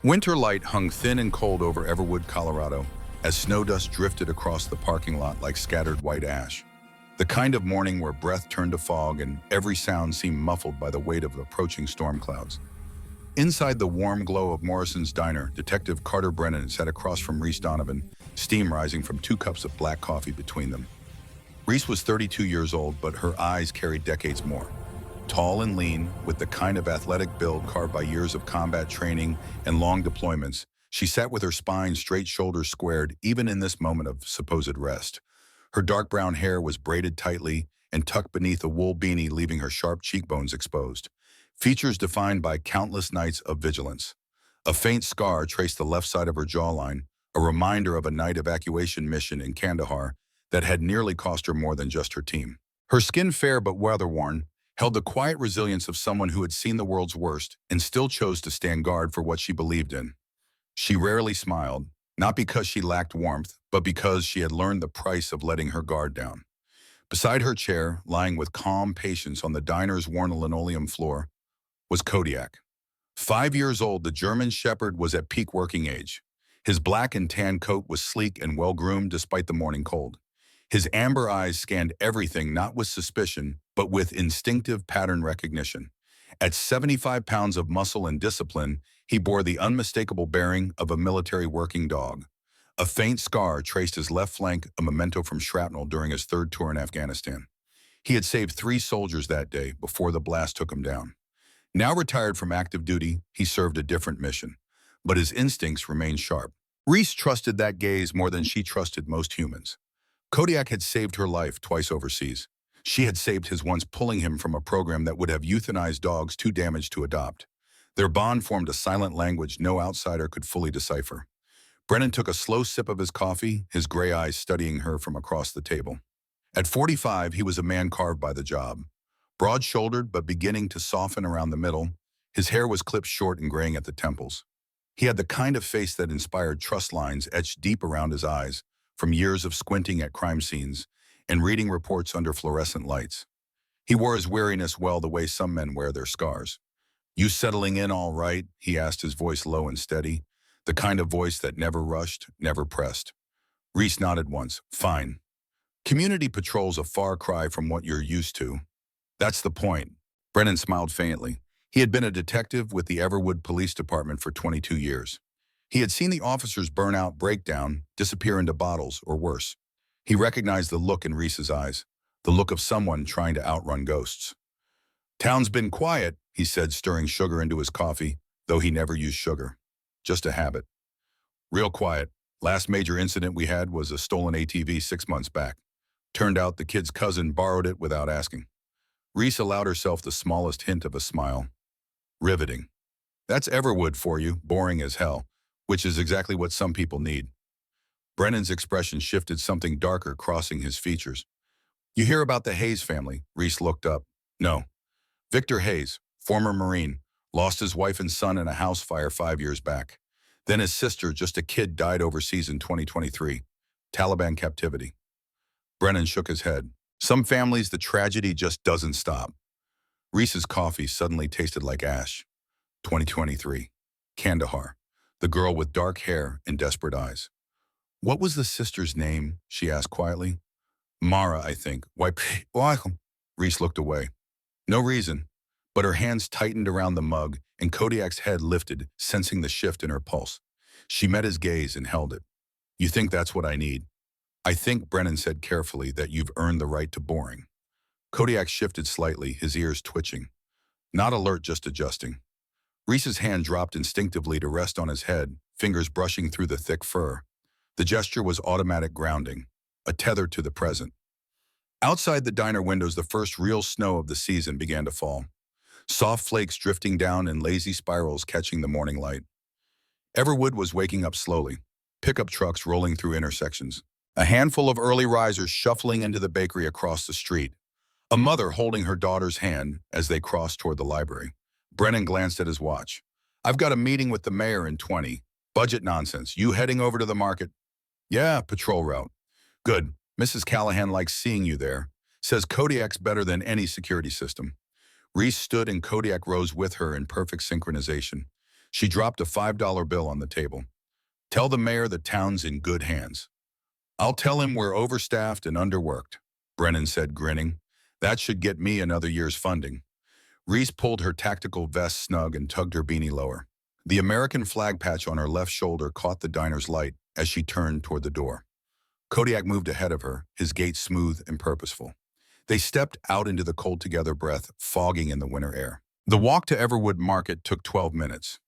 Winter light hung thin and cold over Everwood, Colorado, as snow dust drifted across the parking lot like scattered white ash. The kind of morning where breath turned to fog and every sound seemed muffled by the weight of approaching storm clouds. Inside the warm glow of Morrison's diner, Detective Carter Brennan sat across from Reese Donovan, steam rising from 2 cups of black coffee between them. Reese was 32 years old, but her eyes carried decades more. Tall and lean, with the kind of athletic build carved by years of combat training and long deployments, she sat with her spine straight, shoulders squared, even in this moment of supposed rest. Her dark brown hair was braided tightly and tucked beneath a wool beanie, leaving her sharp cheekbones exposed. Features defined by countless nights of vigilance. A faint scar traced the left side of her jawline, a reminder of a night evacuation mission in Kandahar that had nearly cost her more than just her team. Her skin, fair but weather-worn, held the quiet resilience of someone who had seen the world's worst and still chose to stand guard for what she believed in. She rarely smiled, not because she lacked warmth, but because she had learned the price of letting her guard down. Beside her chair, lying with calm patience on the diner's worn linoleum floor, was Kodiak. 5 years old, the German Shepherd was at peak working age. His black and tan coat was sleek and well-groomed despite the morning cold. His amber eyes scanned everything not with suspicion, but with instinctive pattern recognition. At 75 pounds of muscle and discipline, he bore the unmistakable bearing of a military working dog. A faint scar traced his left flank, a memento from shrapnel during his third tour in Afghanistan. He had saved 3 soldiers that day before the blast took him down. Now retired from active duty, he served a different mission, but his instincts remained sharp. Reese trusted that gaze more than she trusted most humans. Kodiak had saved her life twice overseas. She had saved his once, pulling him from a program that would have euthanized dogs too damaged to adopt. Their bond formed a silent language no outsider could fully decipher. Brennan took a slow sip of his coffee, his gray eyes studying her from across the table. At 45, he was a man carved by the job. Broad-shouldered but beginning to soften around the middle, his hair was clipped short and graying at the temples. He had the kind of face that inspired trust lines etched deep around his eyes, from years of squinting at crime scenes and reading reports under fluorescent lights. He wore his weariness well, the way some men wear their scars. "You settling in all right?" he asked, his voice low and steady, the kind of voice that never rushed, never pressed. Reese nodded once. "Fine. Community patrol's a far cry from what you're used to." "That's the point." Brennan smiled faintly. He had been a detective with the Everwood Police Department for 22 years. He had seen the officers burn out, break down, disappear into bottles, or worse. He recognized the look in Reese's eyes, the look of someone trying to outrun ghosts. "Town's been quiet," he said, stirring sugar into his coffee, though he never used sugar. "Just a habit." "Real quiet. Last major incident we had was a stolen ATV 6 months back. Turned out the kid's cousin borrowed it without asking." Reese allowed herself the smallest hint of a smile. "Riveting. That's Everwood for you, boring as hell, which is exactly what some people need." Brennan's expression shifted, something darker crossing his features. "You hear about the Hayes family?" Reese looked up. "No." "Victor Hayes, former Marine, lost his wife and son in a house fire 5 years back. Then his sister, just a kid, died overseas in 2023. Taliban captivity." Brennan shook his head. "Some families, the tragedy just doesn't stop." Reese's coffee suddenly tasted like ash. 2023. Kandahar. The girl with dark hair and desperate eyes. "What was the sister's name?" she asked quietly. "Mara, I think. Why?" Reese looked away. No reason, but her hands tightened around the mug and Kodiak's head lifted, sensing the shift in her pulse. She met his gaze and held it. "You think that's what I need?" "I think," Brennan said carefully, "that you've earned the right to boring." Kodiak shifted slightly, his ears twitching. Not alert, just adjusting. Reese's hand dropped instinctively to rest on his head, fingers brushing through the thick fur. The gesture was automatic grounding, a tether to the present. Outside the diner windows, the first real snow of the season began to fall. Soft flakes drifting down in lazy spirals catching the morning light. Everwood was waking up slowly, pickup trucks rolling through intersections. A handful of early risers shuffling into the bakery across the street. A mother holding her daughter's hand as they crossed toward the library. Brennan glanced at his watch. "I've got a meeting with the mayor in 20. Budget nonsense. You heading over to the market?" "Yeah, patrol route." "Good. Mrs. Callahan likes seeing you there. Says Kodiak's better than any security system." Reese stood and Kodiak rose with her in perfect synchronization. She dropped a $5 bill on the table. Tell the mayor the town's in good hands. I'll tell him we're overstaffed and underworked, Brennan said, grinning. That should get me another year's funding. Reese pulled her tactical vest snug and tugged her beanie lower. The American flag patch on her left shoulder caught the diner's light as she turned toward the door. Kodiak moved ahead of her, his gait smooth and purposeful. They stepped out into the cold together breath, fogging in the winter air. The walk to Everwood Market took 12 minutes.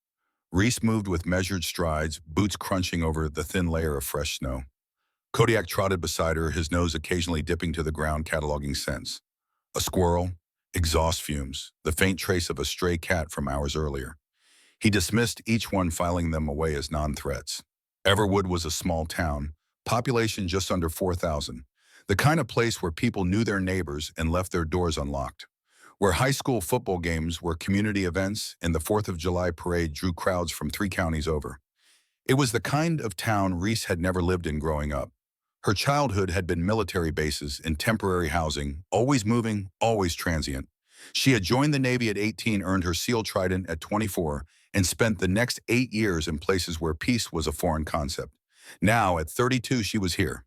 Reese moved with measured strides, boots crunching over the thin layer of fresh snow. Kodiak trotted beside her, his nose occasionally dipping to the ground, cataloging scents. A squirrel, exhaust fumes, the faint trace of a stray cat from hours earlier. He dismissed each one, filing them away as non-threats. Everwood was a small town, population just under 4,000, the kind of place where people knew their neighbors and left their doors unlocked, where high school football games were community events and the 4th of July parade drew crowds from 3 counties over. It was the kind of town Reese had never lived in growing up. Her childhood had been military bases and temporary housing, always moving, always transient. She had joined the Navy at 18, earned her SEAL Trident at 24, and spent the next 8 years in places where peace was a foreign concept. Now, at 32, she was here.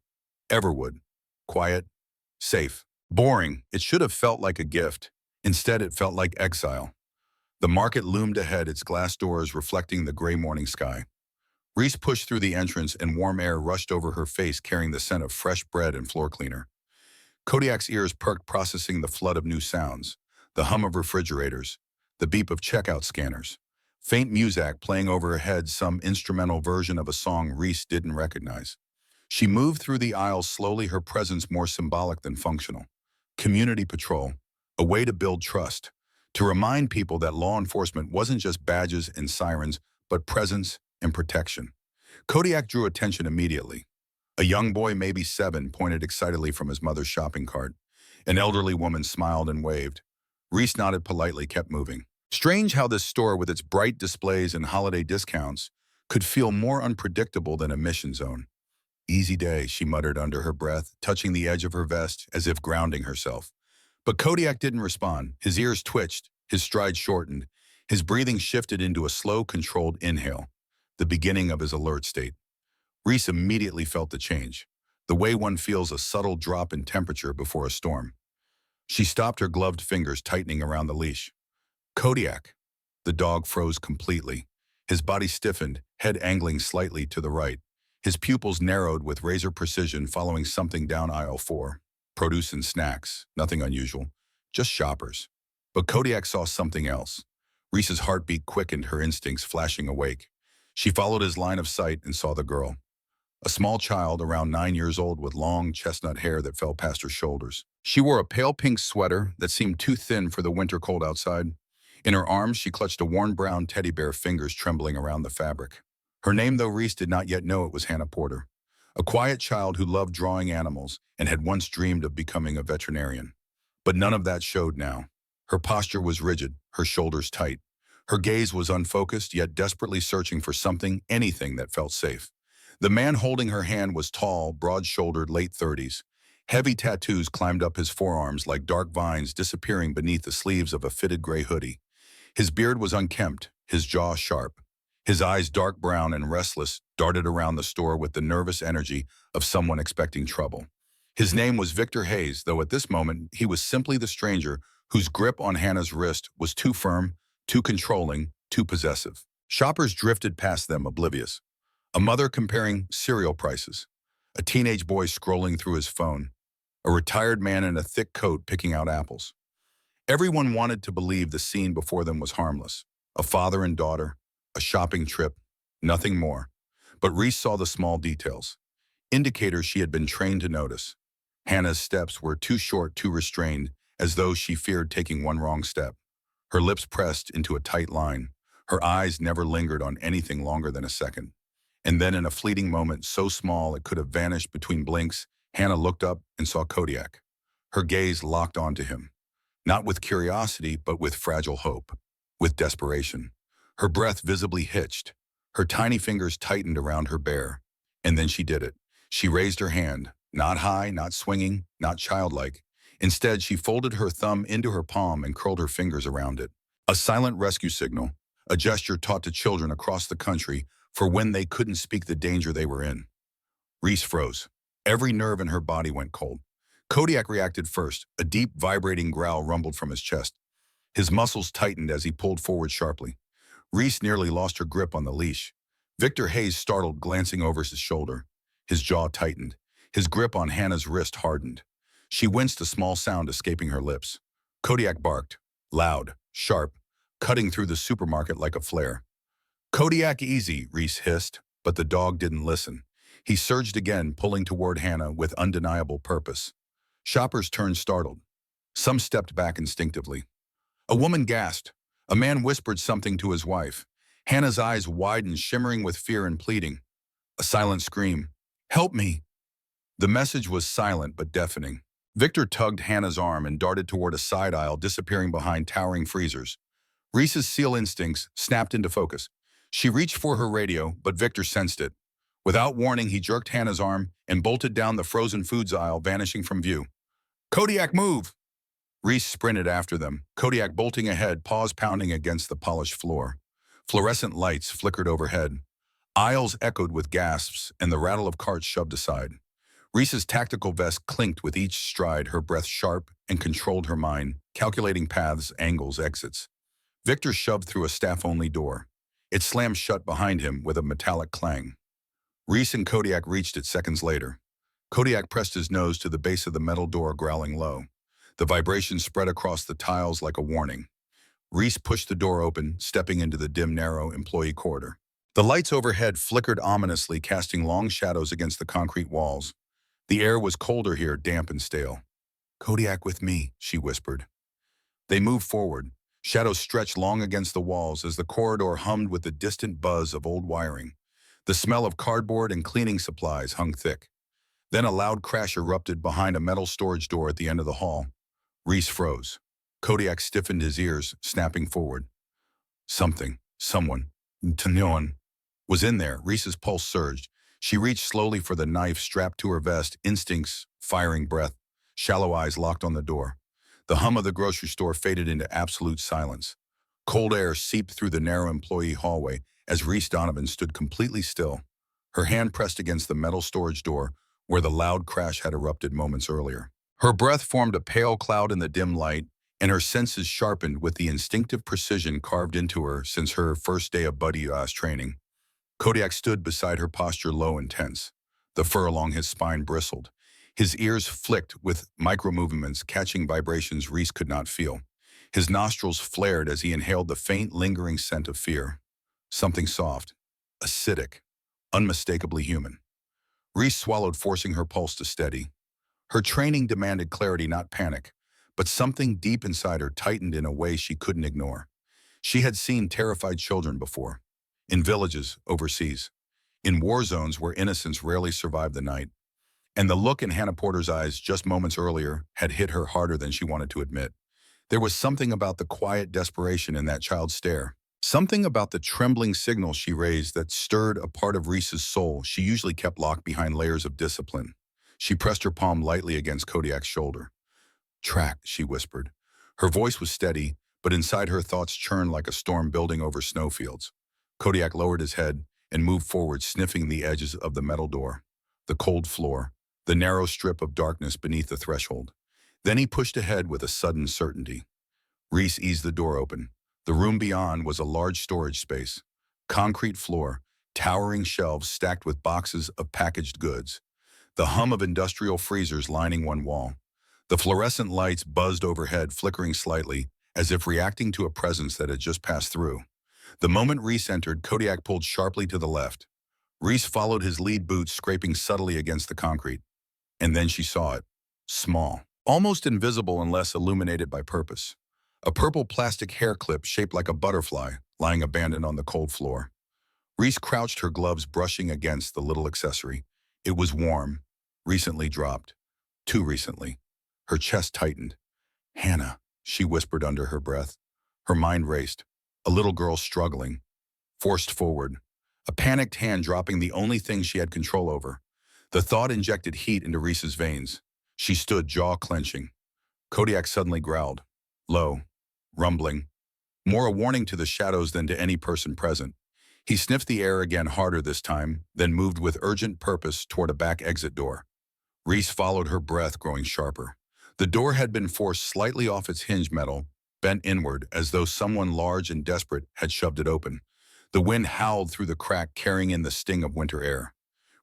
Everwood. Quiet. Safe. Boring. It should have felt like a gift. Instead, it felt like exile. The market loomed ahead, its glass doors reflecting the gray morning sky. Reese pushed through the entrance and warm air rushed over her face, carrying the scent of fresh bread and floor cleaner. Kodiak's ears perked, processing the flood of new sounds, the hum of refrigerators, the beep of checkout scanners. Faint music playing over her head, some instrumental version of a song Reese didn't recognize. She moved through the aisles slowly, her presence more symbolic than functional. Community patrol, a way to build trust, to remind people that law enforcement wasn't just badges and sirens, but presence and protection. Kodiak drew attention immediately. A young boy, maybe 7, pointed excitedly from his mother's shopping cart. An elderly woman smiled and waved. Reese nodded politely, kept moving. Strange how this store, with its bright displays and holiday discounts, could feel more unpredictable than a mission zone. Easy day, she muttered under her breath, touching the edge of her vest as if grounding herself. But Kodiak didn't respond. His ears twitched, his stride shortened, his breathing shifted into a slow, controlled inhale, the beginning of his alert state. Reese immediately felt the change, the way one feels a subtle drop in temperature before a storm. She stopped, her gloved fingers tightening around the leash. Kodiak. The dog froze completely. His body stiffened, head angling slightly to the right. His pupils narrowed with razor precision, following something down aisle 4. Produce and snacks, nothing unusual, just shoppers. But Kodiak saw something else. Reese's heartbeat quickened, her instincts flashing awake. She followed his line of sight and saw the girl. A small child around 9 years old with long chestnut hair that fell past her shoulders. She wore a pale pink sweater that seemed too thin for the winter cold outside. In her arms, she clutched a worn brown teddy bear, fingers trembling around the fabric. Her name, though, Reese did not yet know it, was Hannah Porter, a quiet child who loved drawing animals and had once dreamed of becoming a veterinarian. But none of that showed now. Her posture was rigid, her shoulders tight. Her gaze was unfocused, yet desperately searching for something, anything that felt safe. The man holding her hand was tall, broad-shouldered, late 30s. Heavy tattoos climbed up his forearms like dark vines disappearing beneath the sleeves of a fitted gray hoodie. His beard was unkempt, his jaw sharp. His eyes, dark brown and restless, darted around the store with the nervous energy of someone expecting trouble. His name was Victor Hayes, though at this moment he was simply the stranger whose grip on Hannah's wrist was too firm, too controlling, too possessive. Shoppers drifted past them, oblivious. A mother comparing cereal prices. A teenage boy scrolling through his phone. A retired man in a thick coat picking out apples. Everyone wanted to believe the scene before them was harmless. A father and daughter, a shopping trip, nothing more. But Reese saw the small details, indicators she had been trained to notice. Hannah's steps were too short, too restrained, as though she feared taking one wrong step. Her lips pressed into a tight line. Her eyes never lingered on anything longer than a second. And then in a fleeting moment, so small it could have vanished between blinks, Hannah looked up and saw Kodiak. Her gaze locked onto him. Not with curiosity, but with fragile hope, with desperation. Her breath visibly hitched. Her tiny fingers tightened around her bear. And then she did it. She raised her hand, not high, not swinging, not childlike. Instead, she folded her thumb into her palm and curled her fingers around it. A silent rescue signal, a gesture taught to children across the country for when they couldn't speak the danger they were in. Reese froze. Every nerve in her body went cold. Kodiak reacted first. A deep, vibrating growl rumbled from his chest. His muscles tightened as he pulled forward sharply. Reese nearly lost her grip on the leash. Victor Hayes startled, glancing over his shoulder. His jaw tightened. His grip on Hannah's wrist hardened. She winced, a small sound escaping her lips. Kodiak barked, loud, sharp, cutting through the supermarket like a flare. "Kodiak, easy," Reese hissed, but the dog didn't listen. He surged again, pulling toward Hannah with undeniable purpose. Shoppers turned startled. Some stepped back instinctively. A woman gasped. A man whispered something to his wife. Hannah's eyes widened, shimmering with fear and pleading. A silent scream. "Help me!" The message was silent but deafening. Victor tugged Hannah's arm and darted toward a side aisle, disappearing behind towering freezers. Reese's seal instincts snapped into focus. She reached for her radio, but Victor sensed it. Without warning, he jerked Hannah's arm and bolted down the frozen foods aisle, vanishing from view. "Kodiak, move!" Reese sprinted after them, Kodiak bolting ahead, paws pounding against the polished floor. Fluorescent lights flickered overhead. Aisles echoed with gasps and the rattle of carts shoved aside. Reese's tactical vest clinked with each stride, her breath sharp and controlled her mind, calculating paths, angles, exits. Victor shoved through a staff-only door. It slammed shut behind him with a metallic clang. Reese and Kodiak reached it seconds later. Kodiak pressed his nose to the base of the metal door, growling low. The vibration spread across the tiles like a warning. Reese pushed the door open, stepping into the dim, narrow employee corridor. The lights overhead flickered ominously, casting long shadows against the concrete walls. The air was colder here, damp and stale. "Kodiak with me," she whispered. They moved forward. Shadows stretched long against the walls as the corridor hummed with the distant buzz of old wiring. The smell of cardboard and cleaning supplies hung thick. Then a loud crash erupted behind a metal storage door at the end of the hall. Reese froze. Kodiak stiffened his ears, snapping forward. Someone, to no one, was in there. Reese's pulse surged. She reached slowly for the knife strapped to her vest, instincts firing breath, shallow eyes locked on the door. The hum of the grocery store faded into absolute silence. Cold air seeped through the narrow employee hallway as Reese Donovan stood completely still, her hand pressed against the metal storage door where the loud crash had erupted moments earlier. Her breath formed a pale cloud in the dim light, and her senses sharpened with the instinctive precision carved into her since her first day of buddy-ass training. Kodiak stood beside her, posture low and tense. The fur along his spine bristled. His ears flicked with micro-movements, catching vibrations Reese could not feel. His nostrils flared as he inhaled the faint, lingering scent of fear. Something soft, acidic, unmistakably human. Reese swallowed, forcing her pulse to steady. Her training demanded clarity, not panic, but something deep inside her tightened in a way she couldn't ignore. She had seen terrified children before, in villages, overseas, in war zones where innocence rarely survived the night. And the look in Hannah Porter's eyes just moments earlier had hit her harder than she wanted to admit. There was something about the quiet desperation in that child's stare. Something about the trembling signal she raised that stirred a part of Reese's soul she usually kept locked behind layers of discipline. She pressed her palm lightly against Kodiak's shoulder. "Track," she whispered. Her voice was steady, but inside her thoughts churned like a storm building over snowfields. Kodiak lowered his head and moved forward, sniffing the edges of the metal door, the cold floor, the narrow strip of darkness beneath the threshold. Then he pushed ahead with a sudden certainty. Reese eased the door open. The room beyond was a large storage space. Concrete floor, towering shelves stacked with boxes of packaged goods. The hum of industrial freezers lining one wall. The fluorescent lights buzzed overhead, flickering slightly, as if reacting to a presence that had just passed through. The moment Reese entered, Kodiak pulled sharply to the left. Reese followed his lead boots, scraping subtly against the concrete. And then she saw it. Small, almost invisible unless illuminated by purpose. A purple plastic hair clip shaped like a butterfly, lying abandoned on the cold floor. Reese crouched, her gloves brushing against the little accessory. It was warm, recently dropped. Too recently. Her chest tightened. "Hannah," she whispered under her breath. Her mind raced. A little girl struggling, forced forward. A panicked hand dropping the only thing she had control over. The thought injected heat into Reese's veins. She stood, jaw clenching. Kodiak suddenly growled. Low, rumbling. more a warning to the shadows than to any person present. He sniffed the air again harder this time, then moved with urgent purpose toward a back exit door. Reese followed, her breath growing sharper. The door had been forced slightly off its hinge metal, bent inward as though someone large and desperate had shoved it open. The wind howled through the crack, carrying in the sting of winter air.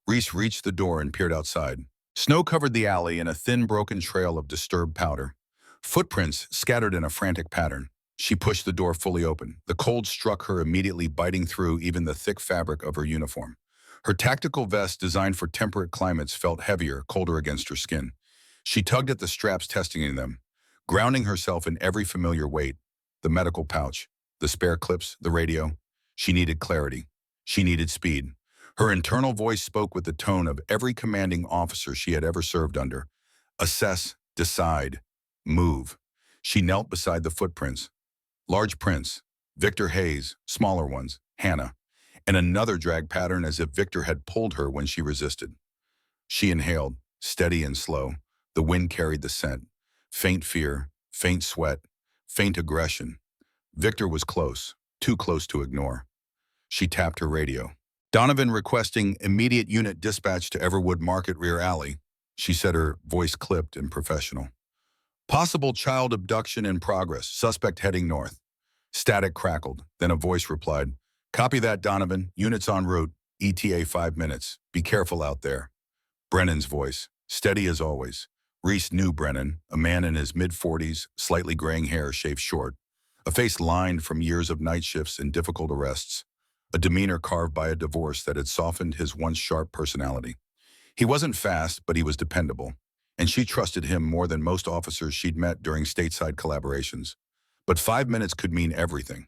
Reese reached the door and peered outside. Snow covered the alley in a thin, broken trail of disturbed powder. Footprints scattered in a frantic pattern. She pushed the door fully open. The cold struck her immediately, biting through even the thick fabric of her uniform. Her tactical vest, designed for temperate climates, felt heavier, colder against her skin. She tugged at the straps, testing them, grounding herself in every familiar weight. The medical pouch, the spare clips, the radio. She needed clarity. She needed speed. Her internal voice spoke with the tone of every commanding officer she had ever served under. Assess, decide, move. She knelt beside the footprints. Large prints, Victor Hayes, smaller ones, Hannah, and another drag pattern as if Victor had pulled her when she resisted. She inhaled, steady and slow. The wind carried the scent. Faint fear, faint sweat, faint aggression. Victor was close, too close to ignore. She tapped her radio. Donovan requesting immediate unit dispatch to Everwood Market Rear Alley. She said, her voice clipped and professional. Possible child abduction in progress. Suspect heading north. Static crackled. Then a voice replied, copy that, Donovan. Units en route. ETA 5 minutes. Be careful out there. Brennan's voice, steady as always. Reese knew Brennan, a man in his mid-40s, slightly graying hair shaved short, a face lined from years of night shifts and difficult arrests, a demeanor carved by a divorce that had softened his once sharp personality. He wasn't fast, but he was dependable, and she trusted him more than most officers she'd met during stateside collaborations. But 5 minutes could mean everything.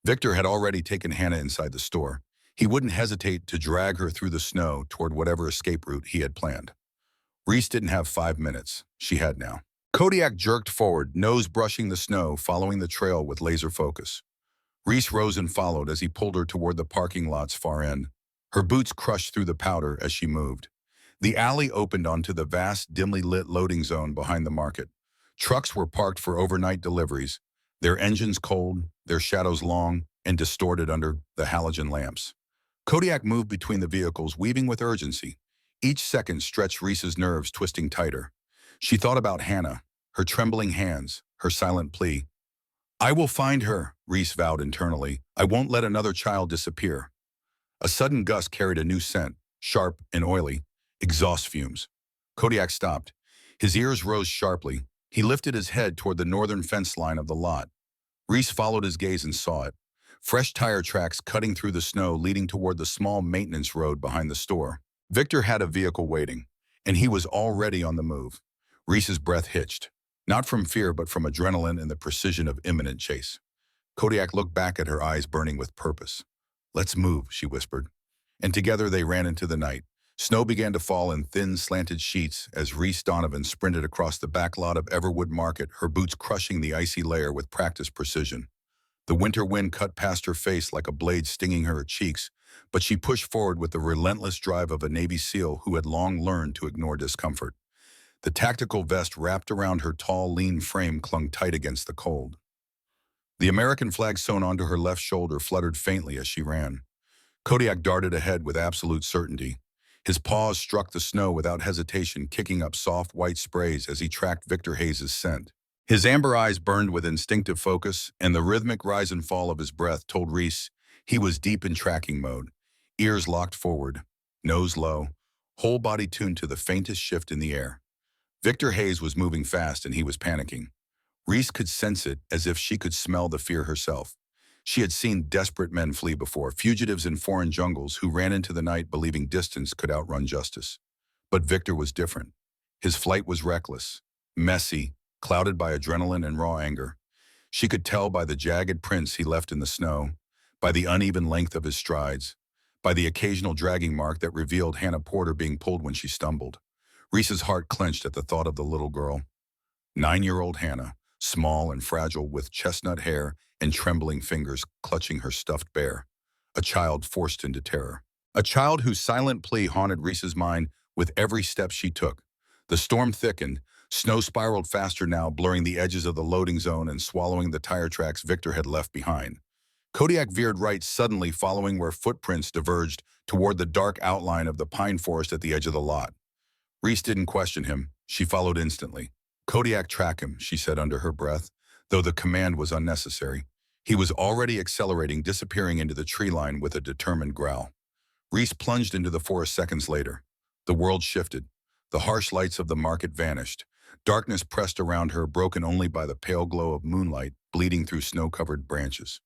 Victor had already taken Hannah inside the store. He wouldn't hesitate to drag her through the snow toward whatever escape route he had planned. Reese didn't have 5 minutes. She had now. Kodiak jerked forward, nose brushing the snow, following the trail with laser focus. Reese rose and followed as he pulled her toward the parking lot's far end. Her boots crushed through the powder as she moved. The alley opened onto the vast, dimly lit loading zone behind the market. Trucks were parked for overnight deliveries, their engines cold, their shadows long and distorted under the halogen lamps. Kodiak moved between the vehicles, weaving with urgency. Each second stretched Reese's nerves, twisting tighter. She thought about Hannah, her trembling hands, her silent plea. I will find her, Reese vowed internally. I won't let another child disappear. A sudden gust carried a new scent, sharp and oily, exhaust fumes. Kodiak stopped. His ears rose sharply. He lifted his head toward the northern fence line of the lot. Reese followed his gaze and saw it. Fresh tire tracks cutting through the snow, leading toward the small maintenance road behind the store. Victor had a vehicle waiting, and he was already on the move. Reese's breath hitched, not from fear but from adrenaline and the precision of imminent chase. Kodiak looked back at her, eyes burning with purpose. Let's move, she whispered. And together they ran into the night. Snow began to fall in thin, slanted sheets as Reese Donovan sprinted across the back lot of Everwood Market, her boots crushing the icy layer with practiced precision. The winter wind cut past her face like a blade, stinging her cheeks, but she pushed forward with the relentless drive of a Navy SEAL who had long learned to ignore discomfort. The tactical vest wrapped around her tall, lean frame clung tight against the cold. The American flag sewn onto her left shoulder fluttered faintly as she ran. Kodiak darted ahead with absolute certainty. His paws struck the snow without hesitation, kicking up soft white sprays as he tracked Victor Hayes' scent. His amber eyes burned with instinctive focus, and the rhythmic rise and fall of his breath told Reese he was deep in tracking mode. Ears locked forward, nose low, whole body tuned to the faintest shift in the air. Victor Hayes was moving fast and he was panicking. Reese could sense it, as if she could smell the fear herself. She had seen desperate men flee before, fugitives in foreign jungles who ran into the night believing distance could outrun justice. But Victor was different. His flight was reckless, messy, clouded by adrenaline and raw anger. She could tell by the jagged prints he left in the snow, by the uneven length of his strides, by the occasional dragging mark that revealed Hannah Porter being pulled when she stumbled. Reese's heart clenched at the thought of the little girl. 9-year-old Hannah, small and fragile with chestnut hair and trembling fingers clutching her stuffed bear. A child forced into terror. A child whose silent plea haunted Reese's mind with every step she took. The storm thickened, Snow spiraled faster now, blurring the edges of the loading zone and swallowing the tire tracks Victor had left behind. Kodiak veered right suddenly, following where footprints diverged toward the dark outline of the pine forest at the edge of the lot. Reese didn't question him. She followed instantly. Kodiak, track him, she said under her breath, though the command was unnecessary. He was already accelerating, disappearing into the tree line with a determined growl. Reese plunged into the forest seconds later. The world shifted. The harsh lights of the market vanished. Darkness pressed around her, broken only by the pale glow of moonlight bleeding through snow-covered branches.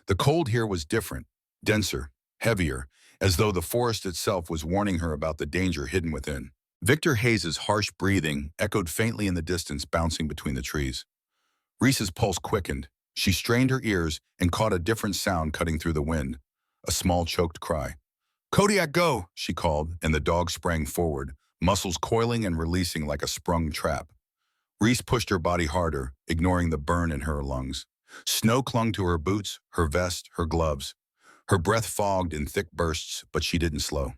The cold here was different, denser, heavier, as though the forest itself was warning her about the danger hidden within. Victor Hayes's harsh breathing echoed faintly in the distance, bouncing between the trees. Reese's pulse quickened. She strained her ears and caught a different sound cutting through the wind, a small choked cry. "Kodiak, go!" she called, and the dog sprang forward, muscles coiling and releasing like a sprung trap. Reese pushed her body harder, ignoring the burn in her lungs. Snow clung to her boots, her vest, her gloves. Her breath fogged in thick bursts, but she didn't slow.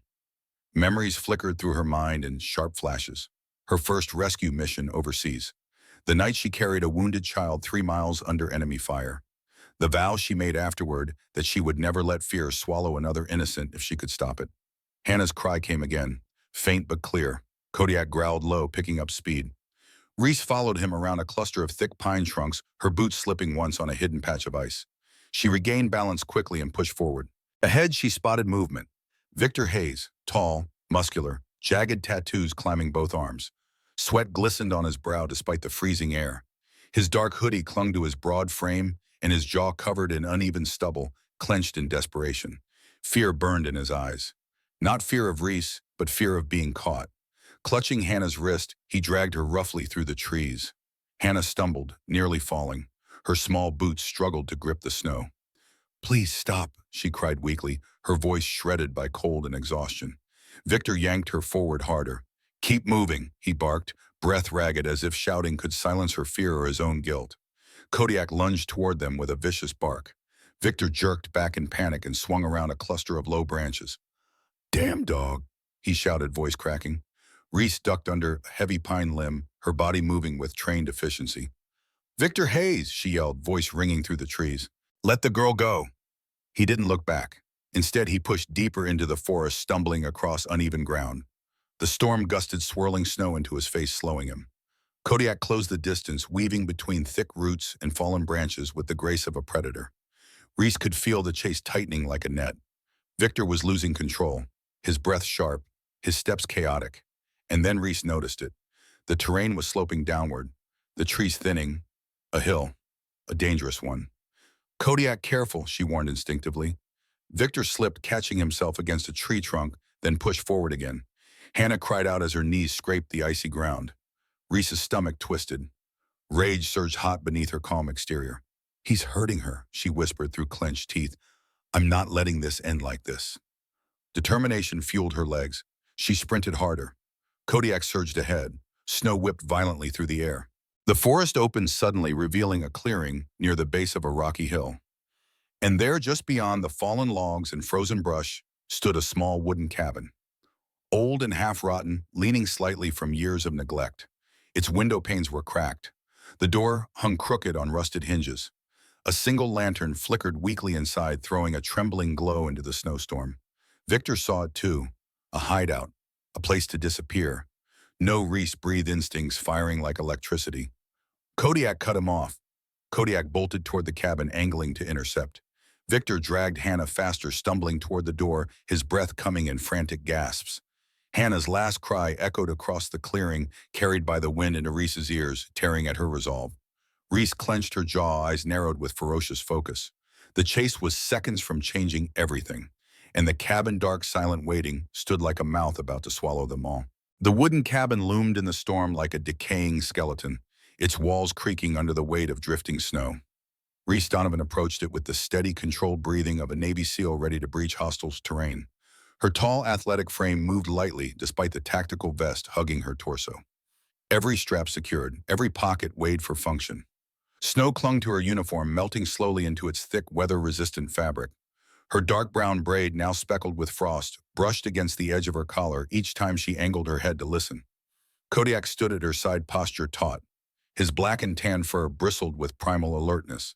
Memories flickered through her mind in sharp flashes. Her first rescue mission overseas. The night she carried a wounded child 3 miles under enemy fire. The vow she made afterward that she would never let fear swallow another innocent if she could stop it. Hannah's cry came again, faint but clear. Kodiak growled low, picking up speed. Reese followed him around a cluster of thick pine trunks, her boots slipping once on a hidden patch of ice. She regained balance quickly and pushed forward. Ahead, she spotted movement. Victor Hayes, tall, muscular, jagged tattoos climbing both arms. Sweat glistened on his brow despite the freezing air. His dark hoodie clung to his broad frame, and his jaw covered in uneven stubble, clenched in desperation. Fear burned in his eyes. Not fear of Reese, but fear of being caught. Clutching Hannah's wrist, he dragged her roughly through the trees. Hannah stumbled, nearly falling. Her small boots struggled to grip the snow. "Please stop," she cried weakly, her voice shredded by cold and exhaustion. Victor yanked her forward harder. "Keep moving," he barked, breath ragged as if shouting could silence her fear or his own guilt. Kodiak lunged toward them with a vicious bark. Victor jerked back in panic and swung around a cluster of low branches. "Damn dog," he shouted, voice cracking. Reese ducked under a heavy pine limb, her body moving with trained efficiency. "Victor Hayes," she yelled, voice ringing through the trees. "Let the girl go." He didn't look back. Instead, he pushed deeper into the forest, stumbling across uneven ground. The storm gusted swirling snow into his face, slowing him. Kodiak closed the distance, weaving between thick roots and fallen branches with the grace of a predator. Reese could feel the chase tightening like a net. Victor was losing control, his breath sharp, his steps chaotic. And then Reese noticed it. The terrain was sloping downward, the trees thinning. A hill, a dangerous one. "Kodiak, careful," she warned instinctively. Victor slipped, catching himself against a tree trunk, then pushed forward again. Hannah cried out as her knees scraped the icy ground. Reese's stomach twisted. Rage surged hot beneath her calm exterior. "He's hurting her," she whispered through clenched teeth. "I'm not letting this end like this." Determination fueled her legs. She sprinted harder. Kodiak surged ahead. Snow whipped violently through the air. The forest opened suddenly, revealing a clearing near the base of a rocky hill. And there, just beyond the fallen logs and frozen brush, stood a small wooden cabin. Old and half-rotten, leaning slightly from years of neglect. Its window panes were cracked. The door hung crooked on rusted hinges. A single lantern flickered weakly inside, throwing a trembling glow into the snowstorm. Victor saw it too. A hideout. A place to disappear. No Reese breathed instincts firing like electricity. Kodiak cut him off. Kodiak bolted toward the cabin, angling to intercept. Victor dragged Hannah faster, stumbling toward the door, his breath coming in frantic gasps. Hannah's last cry echoed across the clearing, carried by the wind into Reese's ears, tearing at her resolve. Reese clenched her jaw, eyes narrowed with ferocious focus. The chase was seconds from changing everything, and the cabin, dark, silent, waiting, stood like a mouth about to swallow them all. The wooden cabin loomed in the storm like a decaying skeleton, its walls creaking under the weight of drifting snow. Reese Donovan approached it with the steady, controlled breathing of a Navy SEAL ready to breach hostile terrain. Her tall, athletic frame moved lightly despite the tactical vest hugging her torso. Every strap secured, every pocket weighed for function. Snow clung to her uniform, melting slowly into its thick, weather-resistant fabric. Her dark brown braid, now speckled with frost, brushed against the edge of her collar each time she angled her head to listen. Kodiak stood at her side, posture taut. His black and tan fur bristled with primal alertness.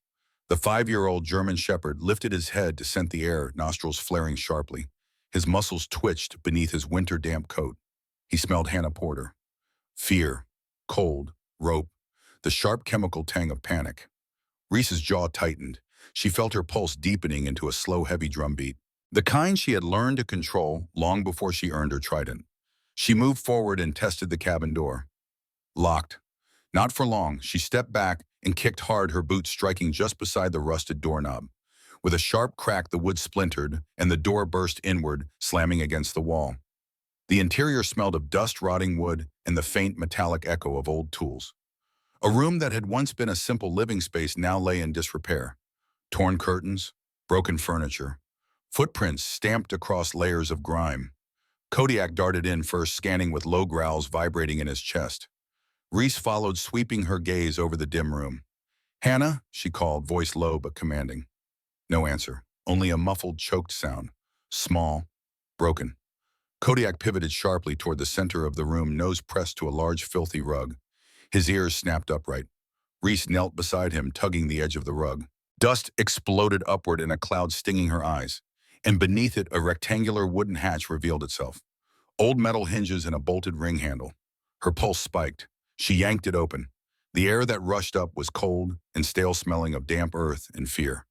The 5-year-old German shepherd lifted his head to scent the air, nostrils flaring sharply. His muscles twitched beneath his winter-damp coat. He smelled Hannah Porter. Fear, cold, rope, the sharp chemical tang of panic. Reese's jaw tightened. She felt her pulse deepening into a slow, heavy drumbeat, the kind she had learned to control long before she earned her trident. She moved forward and tested the cabin door. Locked. Not for long. She stepped back and kicked hard, her boot striking just beside the rusted doorknob. With a sharp crack, the wood splintered, and the door burst inward, slamming against the wall. The interior smelled of dust, rotting wood, and the faint metallic echo of old tools. A room that had once been a simple living space now lay in disrepair. Torn curtains, broken furniture, footprints stamped across layers of grime. Kodiak darted in first, scanning with low growls vibrating in his chest. Reese followed, sweeping her gaze over the dim room. "Hannah," she called, voice low but commanding. No answer, only a muffled, choked sound. Small, broken. Kodiak pivoted sharply toward the center of the room, nose pressed to a large, filthy rug. His ears snapped upright. Reese knelt beside him, tugging the edge of the rug. Dust exploded upward in a cloud, stinging her eyes, and beneath it a rectangular wooden hatch revealed itself. Old metal hinges and a bolted ring handle. Her pulse spiked. She yanked it open. The air that rushed up was cold and stale, smelling of damp earth and fear.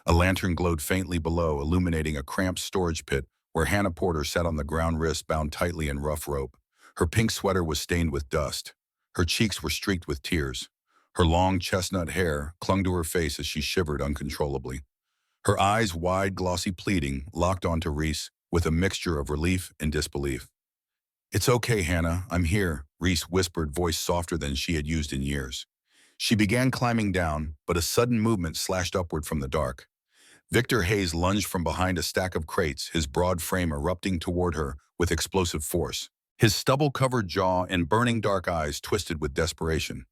A lantern glowed faintly below, illuminating a cramped storage pit where Hannah Porter sat on the ground, wrists bound tightly in rough rope. Her pink sweater was stained with dust. Her cheeks were streaked with tears. Her long chestnut hair clung to her face as she shivered uncontrollably. Her eyes, wide, glossy, pleading, locked onto Reese with a mixture of relief and disbelief. "It's okay, Hannah, I'm here," Reese whispered, voice softer than she had used in years. She began climbing down, but a sudden movement slashed upward from the dark. Victor Hayes lunged from behind a stack of crates, his broad frame erupting toward her with explosive force. His stubble-covered jaw and burning dark eyes twisted with desperation.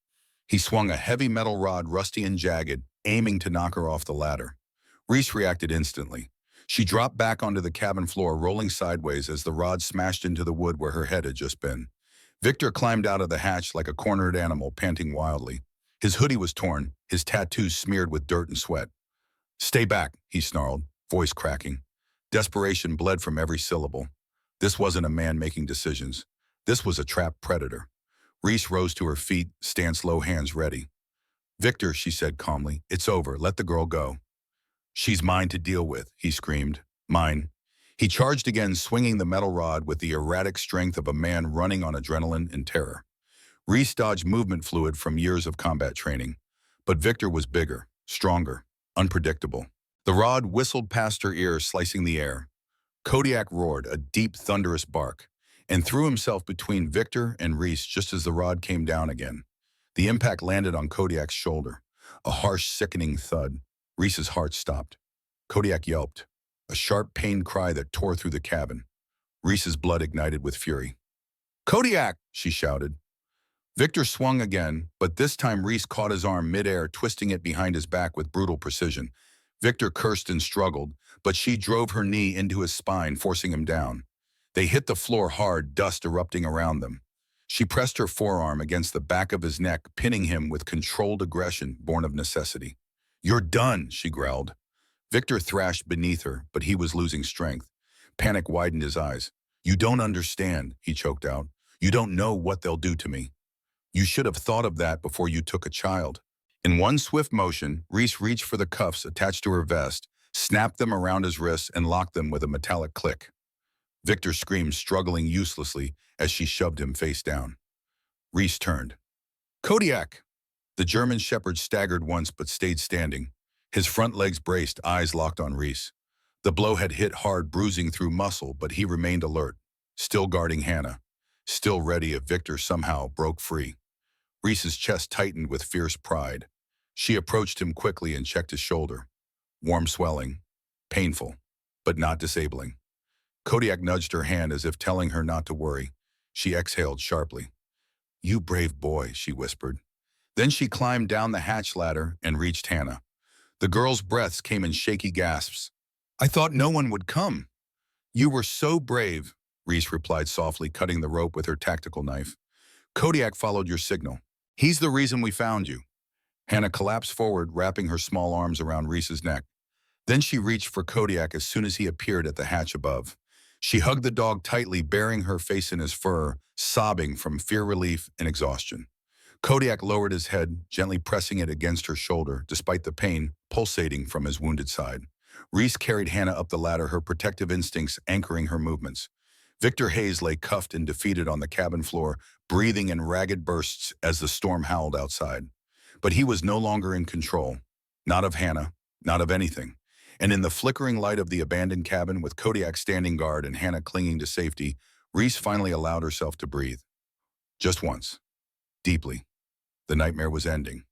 He swung a heavy metal rod, rusty and jagged, aiming to knock her off the ladder. Reese reacted instantly. She dropped back onto the cabin floor, rolling sideways as the rod smashed into the wood where her head had just been. Victor climbed out of the hatch like a cornered animal, panting wildly. His hoodie was torn, his tattoos smeared with dirt and sweat. "Stay back," he snarled, voice cracking. Desperation bled from every syllable. This wasn't a man making decisions. This was a trapped predator. Reese rose to her feet, stance low, hands ready. "Victor," she said calmly, "it's over. Let the girl go." "She's mine to deal with," he screamed. "Mine." He charged again, swinging the metal rod with the erratic strength of a man running on adrenaline and terror. Reese dodged movement fluid from years of combat training. But Victor was bigger, stronger, unpredictable. The rod whistled past her ear, slicing the air. Kodiak roared, a deep, thunderous bark, and threw himself between Victor and Reese just as the rod came down again. The impact landed on Kodiak's shoulder. A harsh, sickening thud. Reese's heart stopped. Kodiak yelped, a sharp, pained cry that tore through the cabin. Reese's blood ignited with fury. "Kodiak!" she shouted. Victor swung again, but this time Reese caught his arm midair, twisting it behind his back with brutal precision. Victor cursed and struggled, but she drove her knee into his spine, forcing him down. They hit the floor hard, dust erupting around them. She pressed her forearm against the back of his neck, pinning him with controlled aggression born of necessity. "You're done," she growled. Victor thrashed beneath her, but he was losing strength. Panic widened his eyes. "You don't understand," he choked out. "You don't know what they'll do to me. You should have thought of that before you took a child." In one swift motion, Reese reached for the cuffs attached to her vest, snapped them around his wrists, and locked them with a metallic click. Victor screamed, struggling uselessly as she shoved him face down. Reese turned. "Kodiak!" The German shepherd staggered once but stayed standing. His front legs braced, eyes locked on Reese. The blow had hit hard, bruising through muscle, but he remained alert, still guarding Hannah, still ready if Victor somehow broke free. Reese's chest tightened with fierce pride. She approached him quickly and checked his shoulder. Warm swelling, painful, but not disabling. Kodiak nudged her hand as if telling her not to worry. She exhaled sharply. "You brave boy," she whispered. Then she climbed down the hatch ladder and reached Hannah. The girl's breaths came in shaky gasps. "I thought no one would come." "You were so brave," Reese replied softly, cutting the rope with her tactical knife. Kodiak followed your signal. He's the reason we found you. Hannah collapsed forward, wrapping her small arms around Reese's neck. Then she reached for Kodiak as soon as he appeared at the hatch above. She hugged the dog tightly, burying her face in his fur, sobbing from fear, relief, and exhaustion. Kodiak lowered his head, gently pressing it against her shoulder, despite the pain pulsating from his wounded side. Reese carried Hannah up the ladder, her protective instincts anchoring her movements. Victor Hayes lay cuffed and defeated on the cabin floor, breathing in ragged bursts as the storm howled outside. But he was no longer in control. Not of Hannah, not of anything. And in the flickering light of the abandoned cabin, with Kodiak standing guard and Hannah clinging to safety, Reese finally allowed herself to breathe. Just once. Deeply. The nightmare was ending.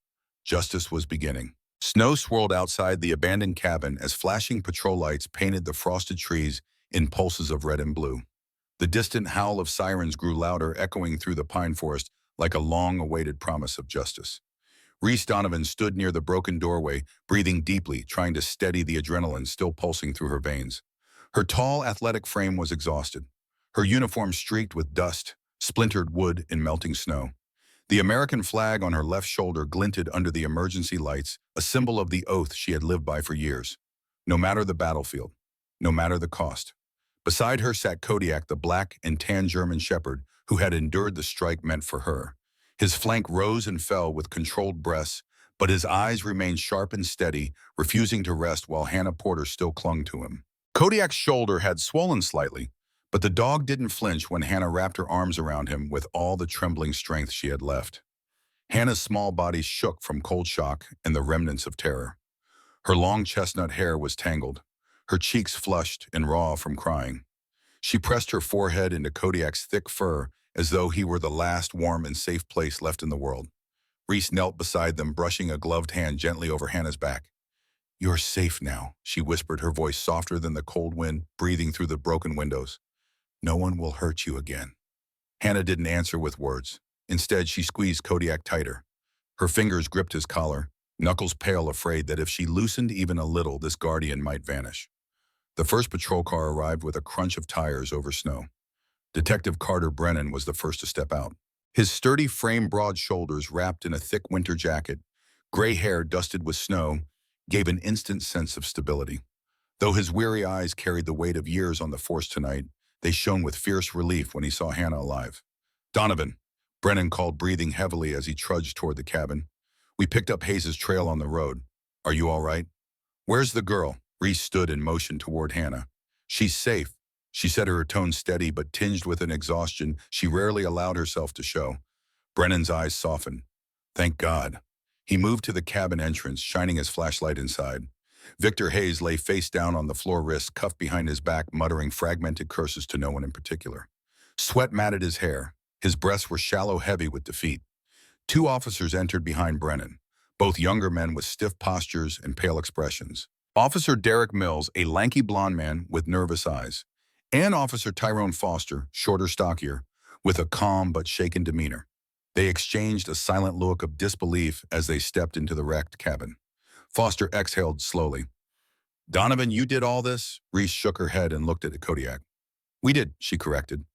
Justice was beginning. Snow swirled outside the abandoned cabin as flashing patrol lights painted the frosted trees in pulses of red and blue. The distant howl of sirens grew louder, echoing through the pine forest like a long-awaited promise of justice. Reese Donovan stood near the broken doorway, breathing deeply, trying to steady the adrenaline still pulsing through her veins. Her tall, athletic frame was exhausted, her uniform streaked with dust, splintered wood, and melting snow. The American flag on her left shoulder glinted under the emergency lights, a symbol of the oath she had lived by for years. No matter the battlefield, no matter the cost. Beside her sat Kodiak, the black and tan German shepherd who had endured the strike meant for her. His flank rose and fell with controlled breaths, but his eyes remained sharp and steady, refusing to rest while Hannah Porter still clung to him. Kodiak's shoulder had swollen slightly, but the dog didn't flinch when Hannah wrapped her arms around him with all the trembling strength she had left. Hannah's small body shook from cold shock and the remnants of terror. Her long chestnut hair was tangled, her cheeks flushed and raw from crying. She pressed her forehead into Kodiak's thick fur as though he were the last warm and safe place left in the world. Reese knelt beside them, brushing a gloved hand gently over Hannah's back. "You're safe now," she whispered, her voice softer than the cold wind breathing through the broken windows. "No one will hurt you again." Hannah didn't answer with words. Instead, she squeezed Kodiak tighter. Her fingers gripped his collar, knuckles pale, afraid that if she loosened even a little, this guardian might vanish. The first patrol car arrived with a crunch of tires over snow. Detective Carter Brennan was the first to step out. His sturdy frame, broad shoulders wrapped in a thick winter jacket, gray hair dusted with snow, gave an instant sense of stability. Though his weary eyes carried the weight of years on the force tonight, they shone with fierce relief when he saw Hannah alive. "Donovan," Brennan called, breathing heavily as he trudged toward the cabin. "We picked up Hayes' trail on the road. Are you all right?" "Where's the girl?" Reese stood in motion toward Hannah. "She's safe," she said, her tone steady but tinged with an exhaustion she rarely allowed herself to show. Brennan's eyes softened. "Thank God." He moved to the cabin entrance, shining his flashlight inside. Victor Hayes lay face down on the floor, wrist cuffed behind his back, muttering fragmented curses to no one in particular. Sweat matted his hair. His breaths were shallow, heavy with defeat. Two officers entered behind Brennan, both younger men with stiff postures and pale expressions. Officer Derek Mills, a lanky blond man with nervous eyes, and Officer Tyrone Foster, shorter, stockier, with a calm but shaken demeanor. They exchanged a silent look of disbelief as they stepped into the wrecked cabin. Foster exhaled slowly. "Donovan, you did all this?" Reese shook her head and looked at Kodiak. "We did," she corrected.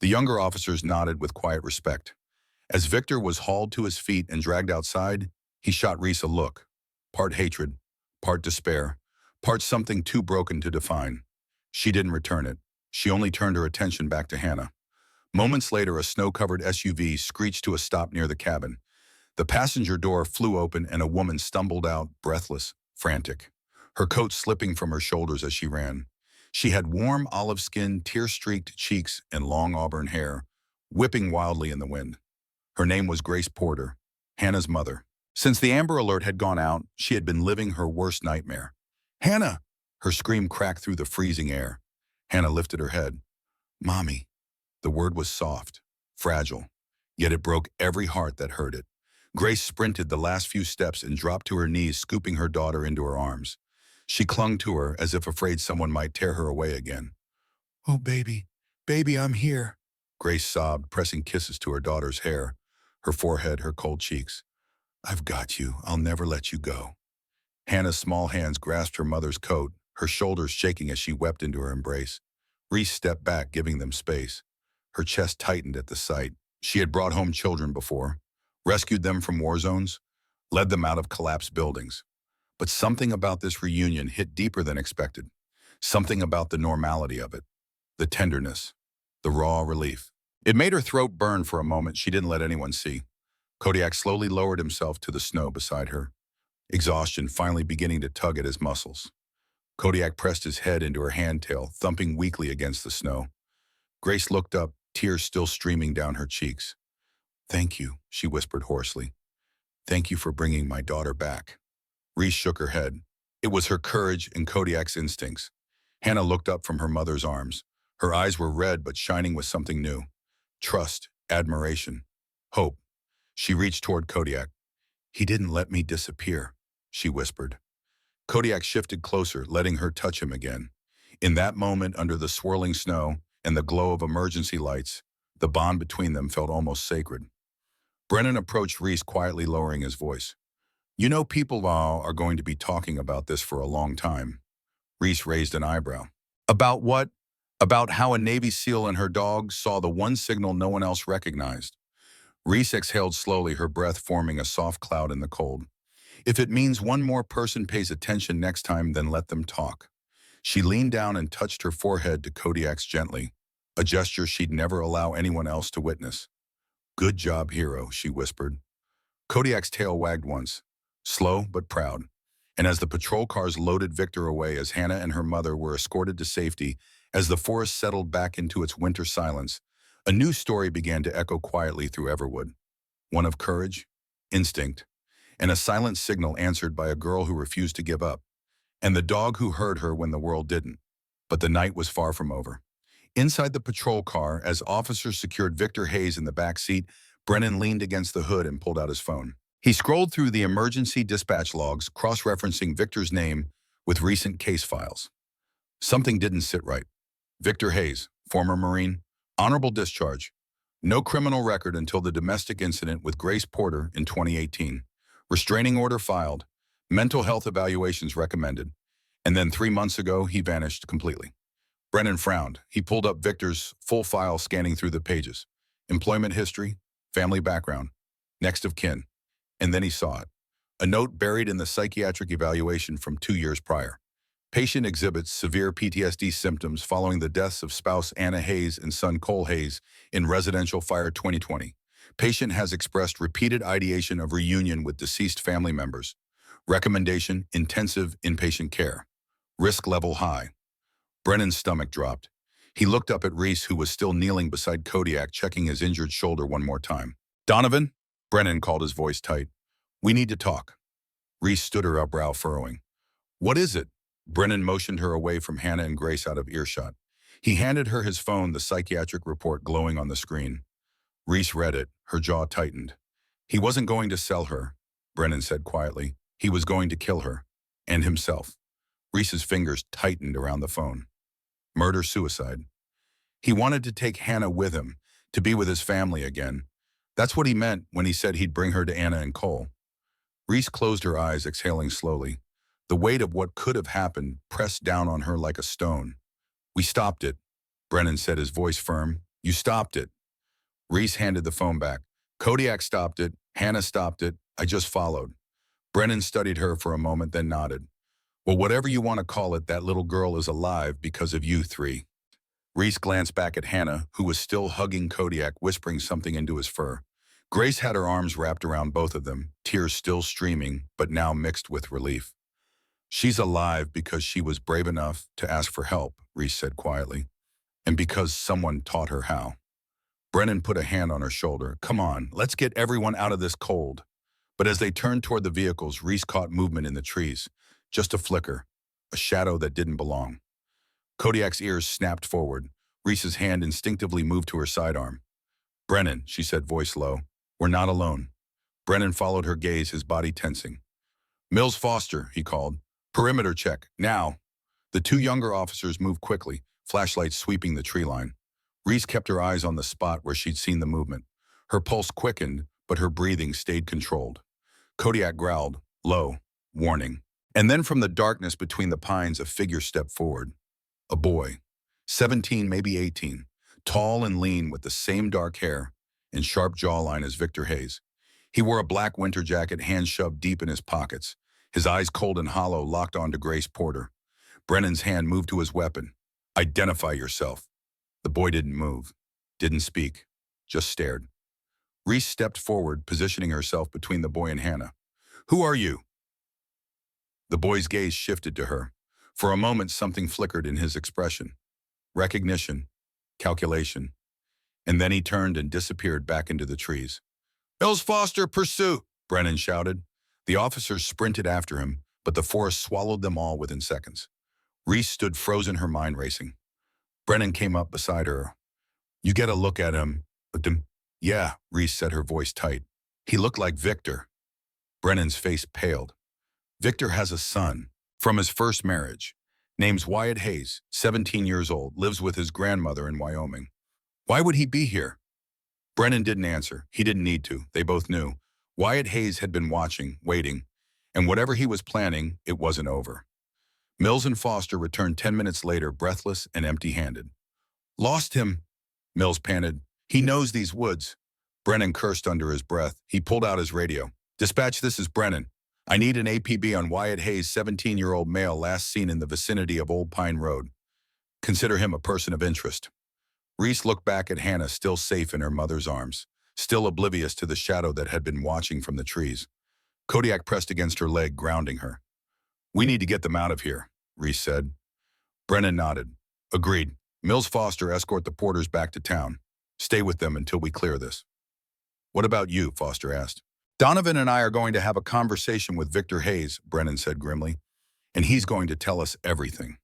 The younger officers nodded with quiet respect. As Victor was hauled to his feet and dragged outside, he shot Reese a look, part hatred, part despair, part something too broken to define. She didn't return it. She only turned her attention back to Hannah. Moments later, a snow-covered SUV screeched to a stop near the cabin. The passenger door flew open and a woman stumbled out, breathless, frantic, her coat slipping from her shoulders as she ran. She had warm olive skin, tear-streaked cheeks, and long auburn hair, whipping wildly in the wind. Her name was Grace Porter, Hannah's mother. Since the Amber Alert had gone out, she had been living her worst nightmare. "Hannah!" Her scream cracked through the freezing air. Hannah lifted her head. "Mommy." The word was soft, fragile, yet it broke every heart that heard it. Grace sprinted the last few steps and dropped to her knees, scooping her daughter into her arms. She clung to her as if afraid someone might tear her away again. "Oh, baby, baby, I'm here," Grace sobbed, pressing kisses to her daughter's hair, her forehead, her cold cheeks. "I've got you. I'll never let you go." Hannah's small hands grasped her mother's coat, her shoulders shaking as she wept into her embrace. Reese stepped back, giving them space. Her chest tightened at the sight. She had brought home children before, rescued them from war zones, led them out of collapsed buildings. But something about this reunion hit deeper than expected. Something about the normality of it, the tenderness, the raw relief. It made her throat burn for a moment she didn't let anyone see. Kodiak slowly lowered himself to the snow beside her, exhaustion finally beginning to tug at his muscles. Kodiak pressed his head into her handtail, thumping weakly against the snow. Grace looked up, tears still streaming down her cheeks. "Thank you," she whispered hoarsely. "Thank you for bringing my daughter back." Reese shook her head. It was her courage and Kodiak's instincts. Hannah looked up from her mother's arms. Her eyes were red but shining with something new. Trust, admiration, hope. She reached toward Kodiak. "He didn't let me disappear," she whispered. Kodiak shifted closer, letting her touch him again. In that moment, under the swirling snow and the glow of emergency lights, the bond between them felt almost sacred. Brennan approached Reese, quietly lowering his voice. "You know, people are going to be talking about this for a long time." Reese raised an eyebrow. "About what?" "About how a Navy SEAL and her dog saw the one signal no one else recognized." Reese exhaled slowly, her breath forming a soft cloud in the cold. "If it means one more person pays attention next time, then let them talk." She leaned down and touched her forehead to Kodiak's gently, a gesture she'd never allow anyone else to witness. "Good job, hero," she whispered. Kodiak's tail wagged once, slow but proud. And as the patrol cars loaded Victor away, as Hannah and her mother were escorted to safety, as the forest settled back into its winter silence, a new story began to echo quietly through Everwood. One of courage, instinct, and a silent signal answered by a girl who refused to give up, and the dog who heard her when the world didn't. But the night was far from over. Inside the patrol car, as officers secured Victor Hayes in the back seat, Brennan leaned against the hood and pulled out his phone. He scrolled through the emergency dispatch logs, cross-referencing Victor's name with recent case files. Something didn't sit right. Victor Hayes, former Marine, honorable discharge. No criminal record until the domestic incident with Grace Porter in 2018. Restraining order filed. Mental health evaluations recommended. And then 3 months ago, he vanished completely. Brennan frowned. He pulled up Victor's full file, scanning through the pages. Employment history, family background, next of kin. And then he saw it. A note buried in the psychiatric evaluation from 2 years prior. Patient exhibits severe PTSD symptoms following the deaths of spouse Anna Hayes and son Cole Hayes in residential fire 2020. Patient has expressed repeated ideation of reunion with deceased family members. Recommendation, intensive inpatient care. Risk level high. Brennan's stomach dropped. He looked up at Reese, who was still kneeling beside Kodiak, checking his injured shoulder one more time. "Donovan?" Brennan called, his voice tight. "We need to talk." Reese stood, her brow furrowing. "What is it?" Brennan motioned her away from Hannah and Grace, out of earshot. He handed her his phone, the psychiatric report glowing on the screen. Reese read it, her jaw tightened. "He wasn't going to sell her," Brennan said quietly. "He was going to kill her. And himself." Reese's fingers tightened around the phone. Murder-suicide. He wanted to take Hannah with him, to be with his family again. That's what he meant when he said he'd bring her to Anna and Cole. Reese closed her eyes, exhaling slowly. The weight of what could have happened pressed down on her like a stone. "We stopped it," Brennan said, his voice firm. "You stopped it." Reese handed the phone back. "Kodiak stopped it. Hannah stopped it. I just followed." Brennan studied her for a moment, then nodded. "Well, whatever you want to call it, that little girl is alive because of you three." Reese glanced back at Hannah, who was still hugging Kodiak, whispering something into his fur. Grace had her arms wrapped around both of them, tears still streaming, but now mixed with relief. "She's alive because she was brave enough to ask for help," Reese said quietly, "and because someone taught her how." Brennan put a hand on her shoulder. "Come on, let's get everyone out of this cold." But as they turned toward the vehicles, Reese caught movement in the trees. Just a flicker, a shadow that didn't belong. Kodiak's ears snapped forward. Reese's hand instinctively moved to her sidearm. "Brennan," she said, voice low, "we're not alone." Brennan followed her gaze, his body tensing. "Mills Foster," he called. "Perimeter check, now." The two younger officers moved quickly, flashlights sweeping the tree line. Reese kept her eyes on the spot where she'd seen the movement. Her pulse quickened, but her breathing stayed controlled. Kodiak growled, low, warning. And then from the darkness between the pines, a figure stepped forward. A boy, 17, maybe 18, tall and lean with the same dark hair, and sharp jawline as Victor Hayes. He wore a black winter jacket, hands shoved deep in his pockets, his eyes cold and hollow, locked onto Grace Porter. Brennan's hand moved to his weapon. Identify yourself. The boy didn't move, didn't speak, just stared. Reese stepped forward, positioning herself between the boy and Hannah. Who are you? The boy's gaze shifted to her. For a moment, something flickered in his expression. Recognition, calculation. And then he turned and disappeared back into the trees. Mills Foster, pursuit! Brennan shouted. The officers sprinted after him, but the forest swallowed them all within seconds. Reese stood frozen, her mind racing. Brennan came up beside her. You get a look at him. Yeah, Reese said, her voice tight. He looked like Victor. Brennan's face paled. Victor has a son from his first marriage. Name's Wyatt Hayes, 17 years old, lives with his grandmother in Wyoming. Why would he be here? Brennan didn't answer. He didn't need to. They both knew. Wyatt Hayes had been watching, waiting, and whatever he was planning, it wasn't over. Mills and Foster returned 10 minutes later, breathless and empty-handed. Lost him, Mills panted. He knows these woods. Brennan cursed under his breath. He pulled out his radio. Dispatch, this is Brennan. I need an APB on Wyatt Hayes, 17-year-old male, last seen in the vicinity of Old Pine Road. Consider him a person of interest. Reese looked back at Hannah, still safe in her mother's arms, still oblivious to the shadow that had been watching from the trees. Kodiak pressed against her leg, grounding her. We need to get them out of here, Reese said. Brennan nodded. Agreed. Mills Foster, escort the Porters back to town. Stay with them until we clear this. What about you? Foster asked. Donovan and I are going to have a conversation with Victor Hayes, Brennan said grimly, and he's going to tell us everything.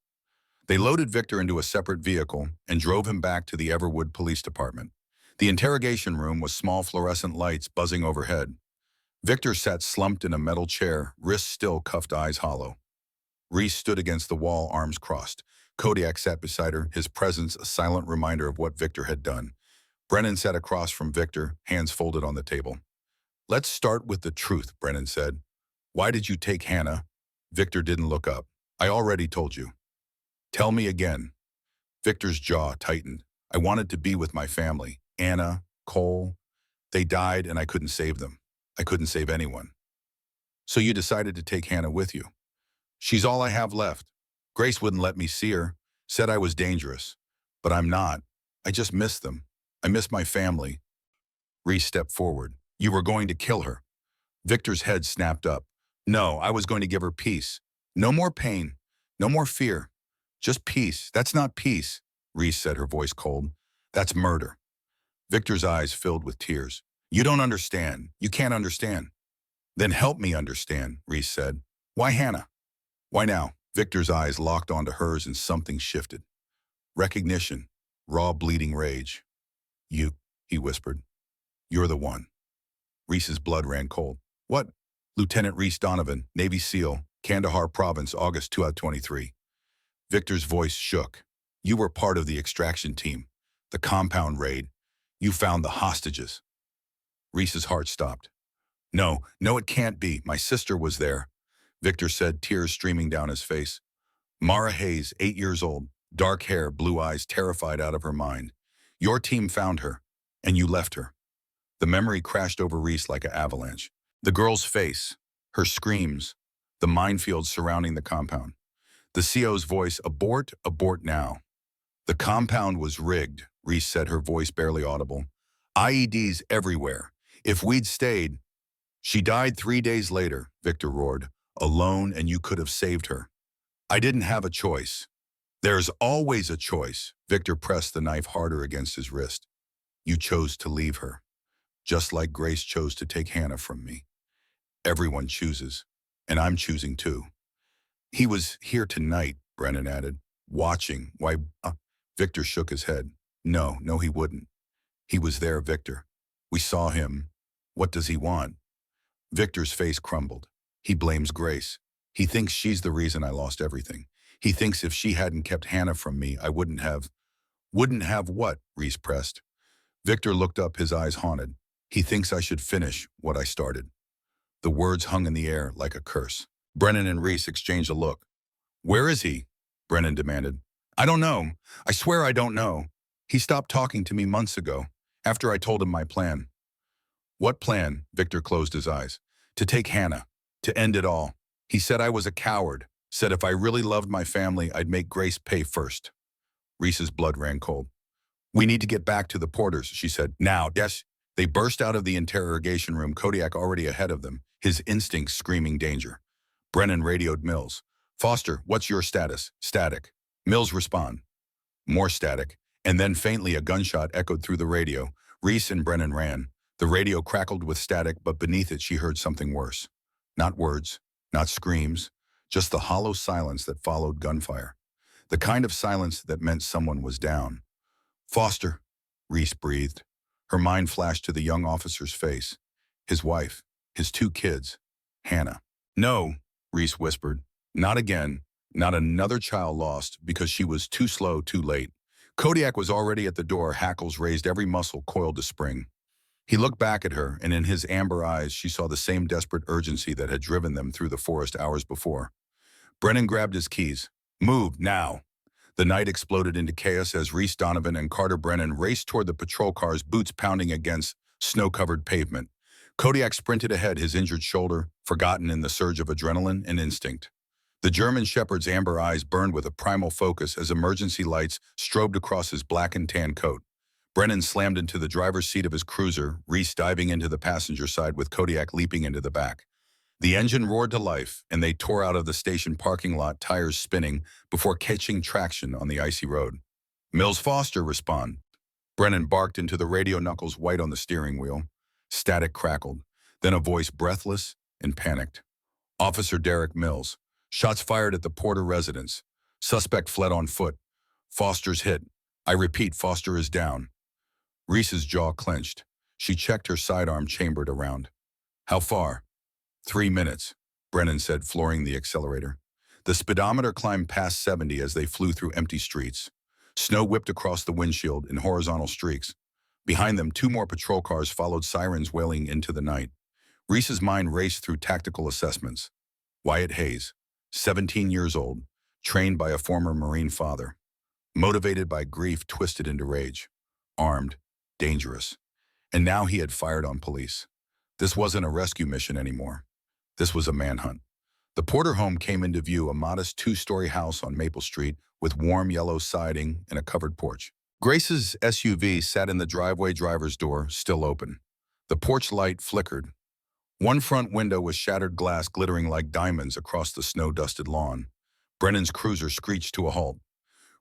They loaded Victor into a separate vehicle and drove him back to the Everwood Police Department. The interrogation room was small fluorescent lights buzzing overhead. Victor sat slumped in a metal chair, wrists still cuffed, eyes hollow. Reese stood against the wall, arms crossed. Kodiak sat beside her, his presence a silent reminder of what Victor had done. Brennan sat across from Victor, hands folded on the table. Let's start with the truth, Brennan said. Why did you take Hannah? Victor didn't look up. I already told you. Tell me again. Victor's jaw tightened. I wanted to be with my family. Anna, Cole. They died and I couldn't save them. I couldn't save anyone. So you decided to take Hannah with you. She's all I have left. Grace wouldn't let me see her, said I was dangerous. But I'm not. I just miss them. I miss my family. Reese stepped forward. You were going to kill her. Victor's head snapped up. No, I was going to give her peace. No more pain. No more fear. Just peace. That's not peace, Reese said, her voice cold. That's murder. Victor's eyes filled with tears. You don't understand. You can't understand. Then help me understand, Reese said. Why Hannah? Why now? Victor's eyes locked onto hers and something shifted. Recognition. Raw, bleeding rage. You, he whispered. You're the one. Reese's blood ran cold. What? Lieutenant Reese Donovan, Navy SEAL, Kandahar Province, August 2023. Victor's voice shook. You were part of the extraction team, the compound raid. You found the hostages. Reese's heart stopped. No, it can't be. My sister was there, Victor said, tears streaming down his face. Mara Hayes, 8 years old, dark hair, blue eyes, terrified out of her mind. Your team found her, and you left her. The memory crashed over Reese like an avalanche. The girl's face, her screams, the minefields surrounding the compound. The CO's voice, abort, abort now. The compound was rigged, Reese said, her voice barely audible. IEDs everywhere. If we'd stayed... She died 3 days later, Victor roared, alone, and you could have saved her. I didn't have a choice. There's always a choice. Victor pressed the knife harder against his wrist. You chose to leave her. Just like Grace chose to take Hannah from me. Everyone chooses, and I'm choosing too. He was here tonight, Brennan added, watching. Why? Victor shook his head. No, he wouldn't. He was there, Victor. We saw him. What does he want? Victor's face crumbled. He blames Grace. He thinks she's the reason I lost everything. He thinks if she hadn't kept Hannah from me, I wouldn't have... Wouldn't have what? Reese pressed. Victor looked up, his eyes haunted. He thinks I should finish what I started. The words hung in the air like a curse. Brennan and Reese exchanged a look. Where is he? Brennan demanded. I don't know. I swear I don't know. He stopped talking to me months ago. After I told him my plan. What plan? Victor closed his eyes. To take Hannah. To end it all. He said I was a coward. Said if I really loved my family, I'd make Grace pay first. Reese's blood ran cold. We need to get back to the Porters, she said. Now, yes. They burst out of the interrogation room, Kodiak already ahead of them, his instincts screaming danger. Brennan radioed Mills. Foster, what's your status? Static. Mills respond. More static. And then faintly a gunshot echoed through the radio. Reese and Brennan ran. The radio crackled with static, but beneath it she heard something worse. Not words, not screams, just the hollow silence that followed gunfire. The kind of silence that meant someone was down. Foster, Reese breathed. Her mind flashed to the young officer's face. His wife, his 2 kids, Hannah. No, Reese whispered. Not again. Not another child lost because she was too slow, too late. Kodiak was already at the door, hackles raised, every muscle coiled to spring. He looked back at her, and in his amber eyes she saw the same desperate urgency that had driven them through the forest hours before. Brennan grabbed his keys. Move, now. The night exploded into chaos as Reese Donovan and Carter Brennan raced toward the patrol cars, boots pounding against snow-covered pavement. Kodiak sprinted ahead, his injured shoulder forgotten in the surge of adrenaline and instinct. The German shepherd's amber eyes burned with a primal focus as emergency lights strobed across his black and tan coat. Brennan slammed into the driver's seat of his cruiser, Reese diving into the passenger side with Kodiak leaping into the back. The engine roared to life, and they tore out of the station parking lot, tires spinning, before catching traction on the icy road. Mills Foster, respond. Brennan barked into the radio, knuckles white on the steering wheel. Static crackled, then a voice breathless and panicked. Officer Derek Mills. Shots fired at the Porter residence. Suspect fled on foot. Foster's hit. I repeat, Foster is down. Reese's jaw clenched. She checked her sidearm chambered around. How far? 3 minutes, Brennan said, flooring the accelerator. The speedometer climbed past 70 as they flew through empty streets. Snow whipped across the windshield in horizontal streaks. Behind them, 2 more patrol cars followed, sirens wailing into the night. Reese's mind raced through tactical assessments. Wyatt Hayes, 17 years old, trained by a former Marine father. Motivated by grief, twisted into rage. Armed, dangerous. And now he had fired on police. This wasn't a rescue mission anymore. This was a manhunt. The Porter home came into view, a modest 2-story house on Maple Street with warm yellow siding and a covered porch. Grace's SUV sat in the driveway, driver's door still open. The porch light flickered. One front window was shattered glass glittering like diamonds across the snow-dusted lawn. Brennan's cruiser screeched to a halt.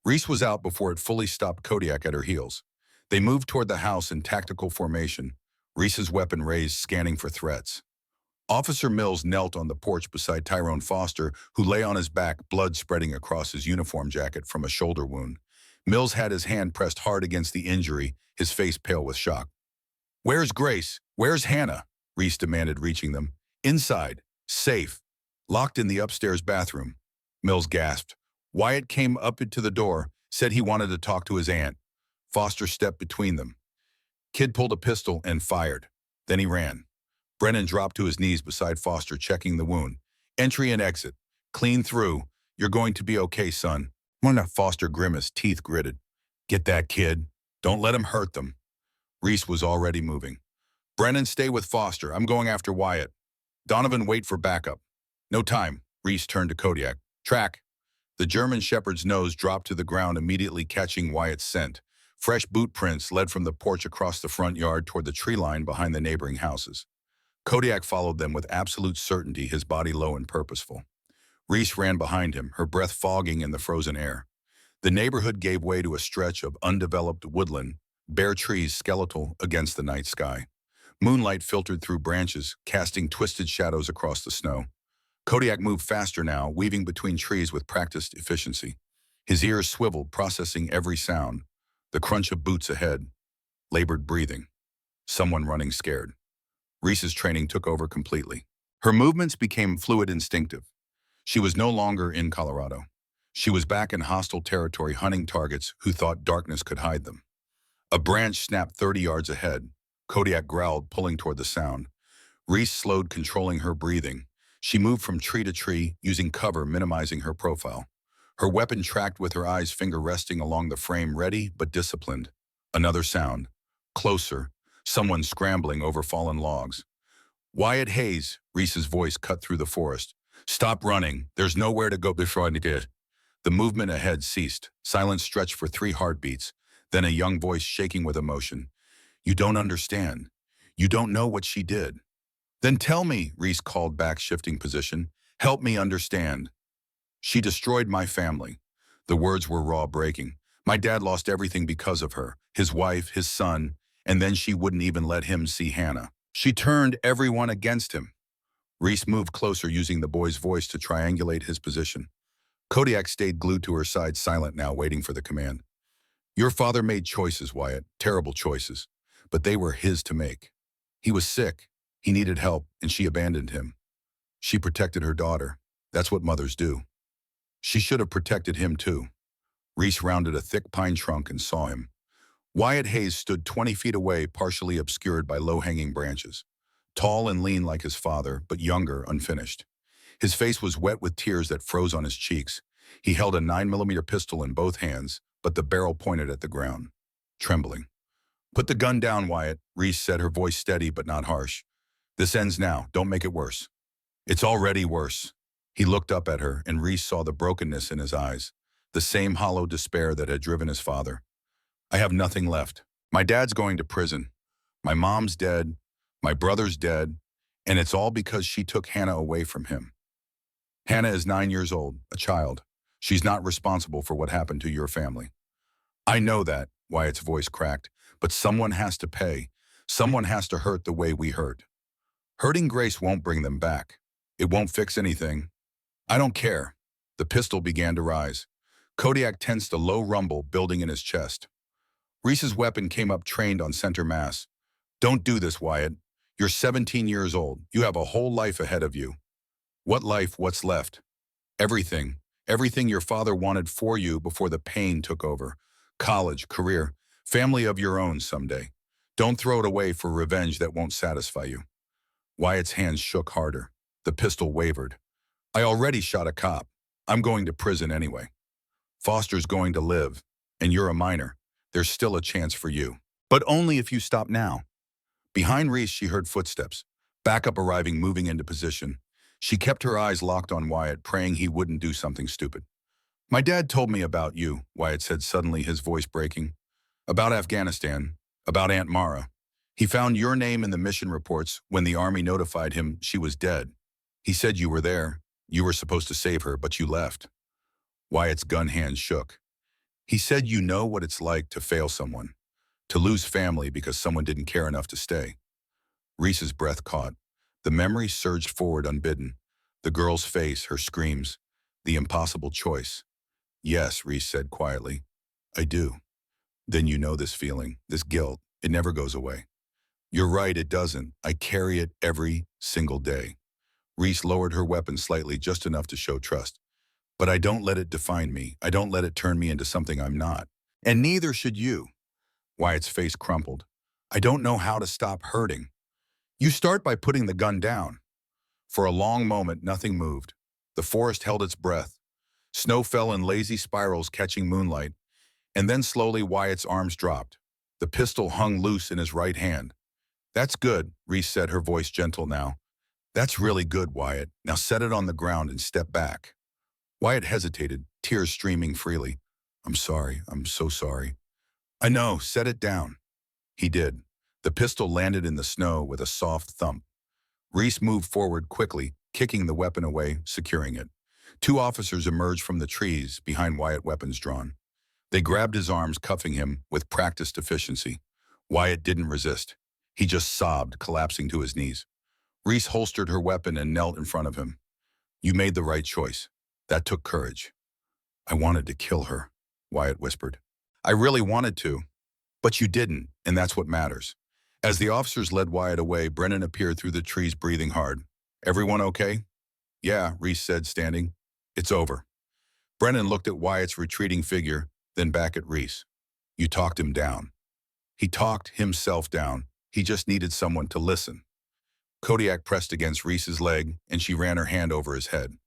Reese was out before it fully stopped, Kodiak at her heels. They moved toward the house in tactical formation, Reese's weapon raised, scanning for threats. Officer Mills knelt on the porch beside Tyrone Foster, who lay on his back, blood spreading across his uniform jacket from a shoulder wound. Mills had his hand pressed hard against the injury, his face pale with shock. Where's Grace? Where's Hannah? Reese demanded, reaching them. Inside. Safe. Locked in the upstairs bathroom. Mills gasped. Wyatt came up to the door, said he wanted to talk to his aunt. Foster stepped between them. Kid pulled a pistol and fired. Then he ran. Brennan dropped to his knees beside Foster, checking the wound. Entry and exit. Clean through. You're going to be okay, son. Foster grimaced, teeth gritted. Get that kid. Don't let him hurt them. Reese was already moving. Brennan, stay with Foster. I'm going after Wyatt. Donovan, wait for backup. No time. Reese turned to Kodiak. Track. The German shepherd's nose dropped to the ground, immediately catching Wyatt's scent. Fresh boot prints led from the porch across the front yard toward the tree line behind the neighboring houses. Kodiak followed them with absolute certainty, his body low and purposeful. Reese ran behind him, her breath fogging in the frozen air. The neighborhood gave way to a stretch of undeveloped woodland, bare trees skeletal against the night sky. Moonlight filtered through branches, casting twisted shadows across the snow. Kodiak moved faster now, weaving between trees with practiced efficiency. His ears swiveled, processing every sound. The crunch of boots ahead. Labored breathing. Someone running scared. Reese's training took over completely. Her movements became fluid, instinctive. She was no longer in Colorado. She was back in hostile territory, hunting targets who thought darkness could hide them. A branch snapped 30 yards ahead. Kodiak growled, pulling toward the sound. Reese slowed, controlling her breathing. She moved from tree to tree, using cover, minimizing her profile. Her weapon tracked with her eyes, finger resting along the frame, ready but disciplined. Another sound. Closer, someone scrambling over fallen logs. Wyatt Hayes, Reese's voice cut through the forest. Stop running. There's nowhere to go before I get. The movement ahead ceased. Silence stretched for 3 heartbeats. Then a young voice shaking with emotion. You don't understand. You don't know what she did. Then tell me, Reese called back, shifting position. Help me understand. She destroyed my family. The words were raw, breaking. My dad lost everything because of her. His wife, his son, and then she wouldn't even let him see Hannah. She turned everyone against him. Reese moved closer, using the boy's voice to triangulate his position. Kodiak stayed glued to her side, silent now, waiting for the command. Your father made choices, Wyatt, terrible choices, but they were his to make. He was sick, he needed help, and she abandoned him. She protected her daughter. That's what mothers do. She should have protected him too. Reese rounded a thick pine trunk and saw him. Wyatt Hayes stood 20 feet away, partially obscured by low-hanging branches. Tall and lean like his father, but younger, unfinished. His face was wet with tears that froze on his cheeks. He held a 9mm pistol in both hands, but the barrel pointed at the ground. Trembling. Put the gun down, Wyatt, Reese said, her voice steady but not harsh. This ends now. Don't make it worse. It's already worse. He looked up at her, and Reese saw the brokenness in his eyes, the same hollow despair that had driven his father. I have nothing left. My dad's going to prison. My mom's dead. My brother's dead. And it's all because she took Hannah away from him. Hannah is 9 years old, a child. She's not responsible for what happened to your family. I know that, Wyatt's voice cracked, but someone has to pay. Someone has to hurt the way we hurt. Hurting Grace won't bring them back. It won't fix anything. I don't care. The pistol began to rise. Kodiak tensed a low rumble building in his chest. Reese's weapon came up trained on center mass. Don't do this, Wyatt. You're 17 years old. You have a whole life ahead of you. What life? What's left? Everything. Everything your father wanted for you before the pain took over. College, career, family of your own someday. Don't throw it away for revenge that won't satisfy you. Wyatt's hands shook harder. The pistol wavered. I already shot a cop. I'm going to prison anyway. Foster's going to live, and you're a minor. There's still a chance for you. But only if you stop now. Behind Reese, she heard footsteps. Backup arriving, moving into position. She kept her eyes locked on Wyatt, praying he wouldn't do something stupid. My dad told me about you, Wyatt said suddenly, his voice breaking. About Afghanistan. About Aunt Mara. He found your name in the mission reports when the army notified him she was dead. He said you were there. You were supposed to save her, but you left. Wyatt's gun hand shook. He said you know what it's like to fail someone, to lose family because someone didn't care enough to stay. Reese's breath caught. The memory surged forward unbidden. The girl's face, her screams, the impossible choice. Yes, Reese said quietly. I do. Then you know this feeling, this guilt. It never goes away. You're right, it doesn't. I carry it every single day. Reese lowered her weapon slightly, just enough to show trust. But I don't let it define me. I don't let it turn me into something I'm not. And neither should you. Wyatt's face crumpled. I don't know how to stop hurting. You start by putting the gun down. For a long moment, nothing moved. The forest held its breath. Snow fell in lazy spirals, catching moonlight. And then slowly Wyatt's arms dropped. The pistol hung loose in his right hand. That's good, Reese said, her voice gentle now. That's really good, Wyatt. Now set it on the ground and step back. Wyatt hesitated, tears streaming freely. I'm sorry. I'm so sorry. I know. Set it down. He did. The pistol landed in the snow with a soft thump. Reese moved forward quickly, kicking the weapon away, securing it. 2 officers emerged from the trees behind Wyatt, weapons drawn. They grabbed his arms, cuffing him with practiced efficiency. Wyatt didn't resist. He just sobbed, collapsing to his knees. Reese holstered her weapon and knelt in front of him. You made the right choice. That took courage. I wanted to kill her, Wyatt whispered. I really wanted to, but you didn't, and that's what matters. As the officers led Wyatt away, Brennan appeared through the trees, breathing hard. Everyone okay? Yeah, Reese said, standing. It's over. Brennan looked at Wyatt's retreating figure, then back at Reese. You talked him down. He talked himself down. He just needed someone to listen. Kodiak pressed against Reese's leg, and she ran her hand over his head.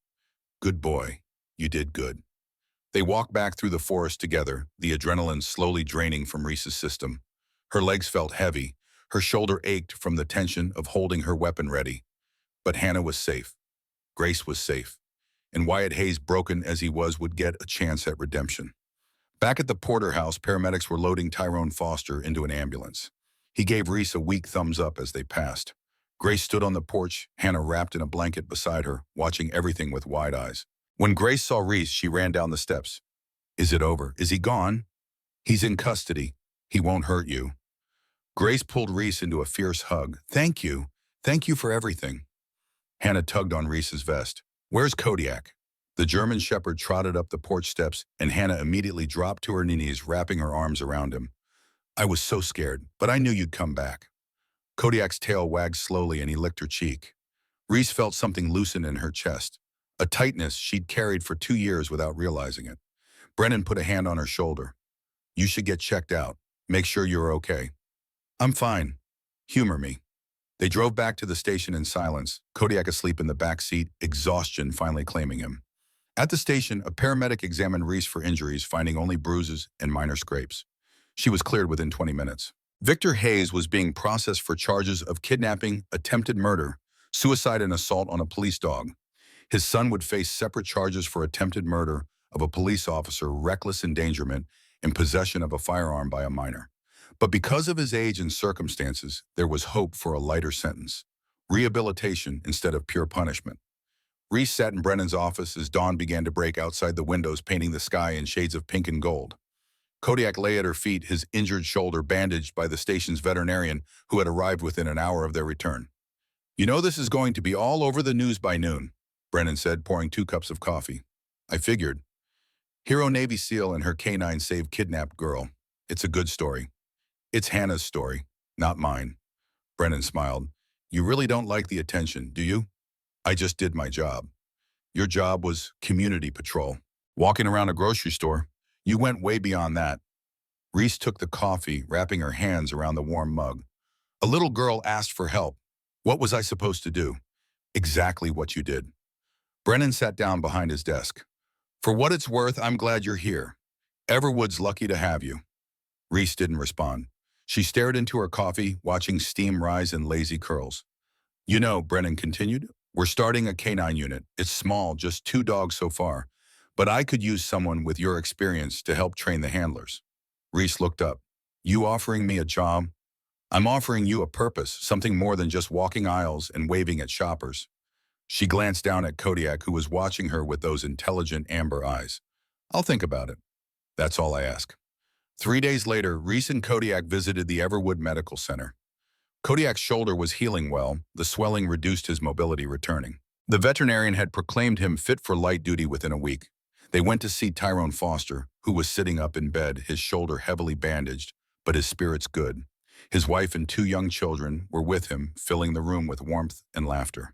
Good boy. You did good. They walked back through the forest together, the adrenaline slowly draining from Reese's system. Her legs felt heavy. Her shoulder ached from the tension of holding her weapon ready. But Hannah was safe. Grace was safe. And Wyatt Hayes, broken as he was, would get a chance at redemption. Back at the Porter house, paramedics were loading Tyrone Foster into an ambulance. He gave Reese a weak thumbs up as they passed. Grace stood on the porch, Hannah wrapped in a blanket beside her, watching everything with wide eyes. When Grace saw Reese, she ran down the steps. Is it over? Is he gone? He's in custody. He won't hurt you. Grace pulled Reese into a fierce hug. Thank you. Thank you for everything. Hannah tugged on Reese's vest. Where's Kodiak? The German shepherd trotted up the porch steps, and Hannah immediately dropped to her knees, wrapping her arms around him. I was so scared, but I knew you'd come back. Kodiak's tail wagged slowly, and he licked her cheek. Reese felt something loosen in her chest, a tightness she'd carried for 2 years without realizing it. Brennan put a hand on her shoulder. You should get checked out. Make sure you're okay. I'm fine. Humor me. They drove back to the station in silence, Kodiak asleep in the back seat, exhaustion finally claiming him. At the station, a paramedic examined Reese for injuries, finding only bruises and minor scrapes. She was cleared within 20 minutes. Victor Hayes was being processed for charges of kidnapping, attempted murder, suicide, and assault on a police dog. His son would face separate charges for attempted murder of a police officer, reckless endangerment, and possession of a firearm by a minor. But because of his age and circumstances, there was hope for a lighter sentence. Rehabilitation instead of pure punishment. Reese sat in Brennan's office as dawn began to break outside the windows, painting the sky in shades of pink and gold. Kodiak lay at her feet, his injured shoulder bandaged by the station's veterinarian who had arrived within an hour of their return. You know this is going to be all over the news by noon, Brennan said, pouring 2 cups of coffee. I figured. Hero Navy SEAL and her canine save kidnapped girl. It's a good story. It's Hannah's story, not mine. Brennan smiled. You really don't like the attention, do you? I just did my job. Your job was community patrol. Walking around a grocery store. You went way beyond that. Reese took the coffee, wrapping her hands around the warm mug. A little girl asked for help. What was I supposed to do? Exactly what you did. Brennan sat down behind his desk. For what it's worth, I'm glad you're here. Everwood's lucky to have you. Reese didn't respond. She stared into her coffee, watching steam rise in lazy curls. You know, Brennan continued, we're starting a canine unit. It's small, just 2 dogs so far. But I could use someone with your experience to help train the handlers. Reese looked up. You offering me a job? I'm offering you a purpose, something more than just walking aisles and waving at shoppers. She glanced down at Kodiak, who was watching her with those intelligent amber eyes. I'll think about it. That's all I ask. 3 days later, Reese and Kodiak visited the Everwood Medical Center. Kodiak's shoulder was healing well, the swelling reduced his mobility returning. The veterinarian had proclaimed him fit for light duty within a week. They went to see Tyrone Foster, who was sitting up in bed, his shoulder heavily bandaged, but his spirits good. His wife and 2 young children were with him, filling the room with warmth and laughter.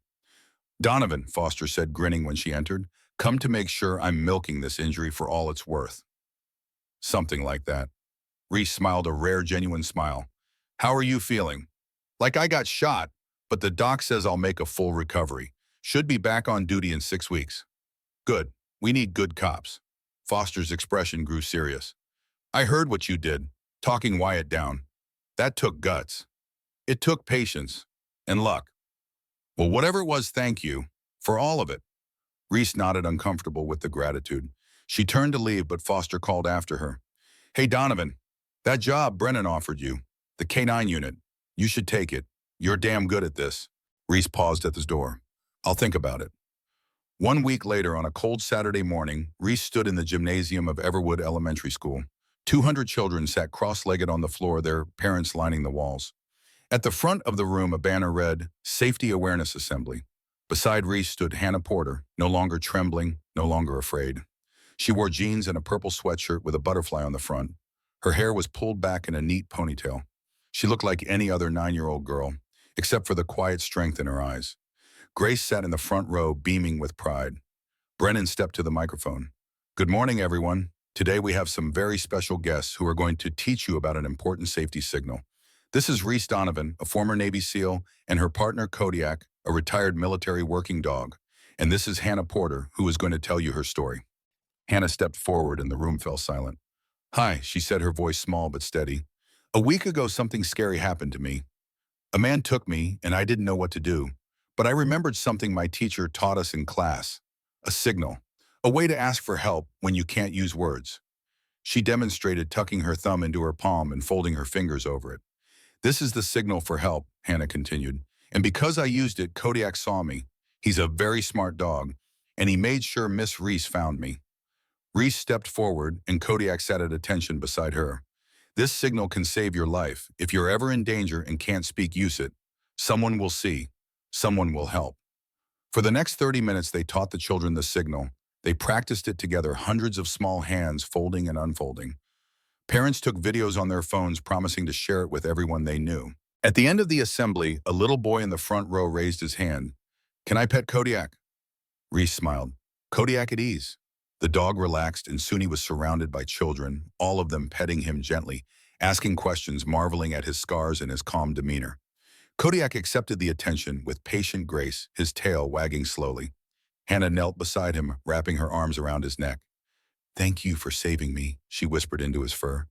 Donovan, Foster said, grinning when she entered, come to make sure I'm milking this injury for all it's worth. Something like that. Reese smiled a rare, genuine smile. How are you feeling? Like I got shot, but the doc says I'll make a full recovery. Should be back on duty in 6 weeks. Good. We need good cops. Foster's expression grew serious. I heard what you did, talking Wyatt down. That took guts. It took patience and luck. Well, whatever it was, thank you for all of it. Reese nodded, uncomfortable with the gratitude. She turned to leave, but Foster called after her. Hey, Donovan, that job Brennan offered you, the K9 unit, you should take it. You're damn good at this. Reese paused at the door. I'll think about it. 1 week later, on a cold Saturday morning, Reese stood in the gymnasium of Everwood Elementary School. 200 children sat cross-legged on the floor, their parents lining the walls. At the front of the room, a banner read, Safety Awareness Assembly. Beside Reese stood Hannah Porter, no longer trembling, no longer afraid. She wore jeans and a purple sweatshirt with a butterfly on the front. Her hair was pulled back in a neat ponytail. She looked like any other 9-year-old girl, except for the quiet strength in her eyes. Grace sat in the front row, beaming with pride. Brennan stepped to the microphone. Good morning, everyone. Today we have some very special guests who are going to teach you about an important safety signal. This is Reese Donovan, a former Navy SEAL, and her partner Kodiak, a retired military working dog. And this is Hannah Porter, who is going to tell you her story. Hannah stepped forward and the room fell silent. Hi, she said, her voice small but steady. A week ago, something scary happened to me. A man took me, and I didn't know what to do. But I remembered something my teacher taught us in class. A signal. A way to ask for help when you can't use words. She demonstrated tucking her thumb into her palm and folding her fingers over it. This is the signal for help, Hannah continued. And because I used it, Kodiak saw me. He's a very smart dog, and he made sure Miss Reese found me. Reese stepped forward, and Kodiak sat at attention beside her. This signal can save your life. If you're ever in danger and can't speak, use it. Someone will see. Someone will help. For the next 30 minutes, they taught the children the signal. They practiced it together, hundreds of small hands folding and unfolding. Parents took videos on their phones, promising to share it with everyone they knew. At the end of the assembly, a little boy in the front row raised his hand. "Can I pet Kodiak?" Reese smiled. "Kodiak at ease." The dog relaxed, and soon he was surrounded by children, all of them petting him gently, asking questions, marveling at his scars and his calm demeanor. Kodiak accepted the attention with patient grace, his tail wagging slowly. Hannah knelt beside him, wrapping her arms around his neck. "Thank you for saving me," she whispered into his fur.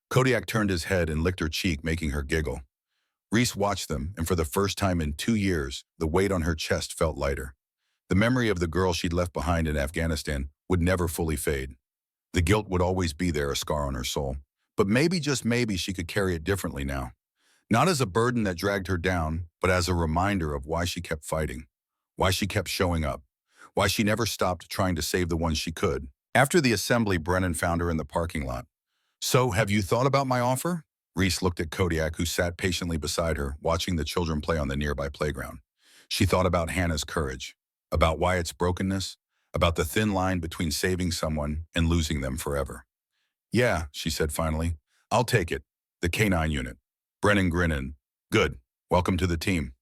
Kodiak turned his head and licked her cheek, making her giggle. Reese watched them, and for the first time in 2 years, the weight on her chest felt lighter. The memory of the girl she'd left behind in Afghanistan would never fully fade. The guilt would always be there, a scar on her soul. But maybe, just maybe, she could carry it differently now. Not as a burden that dragged her down, but as a reminder of why she kept fighting, why she kept showing up, why she never stopped trying to save the ones she could. After the assembly, Brennan found her in the parking lot. "So, have you thought about my offer?" Reese looked at Kodiak, who sat patiently beside her, watching the children play on the nearby playground. She thought about Hannah's courage, about Wyatt's brokenness, about the thin line between saving someone and losing them forever. "Yeah," she said finally. "I'll take it. The K-9 unit." Brennan grinned. "Good. Welcome to the team."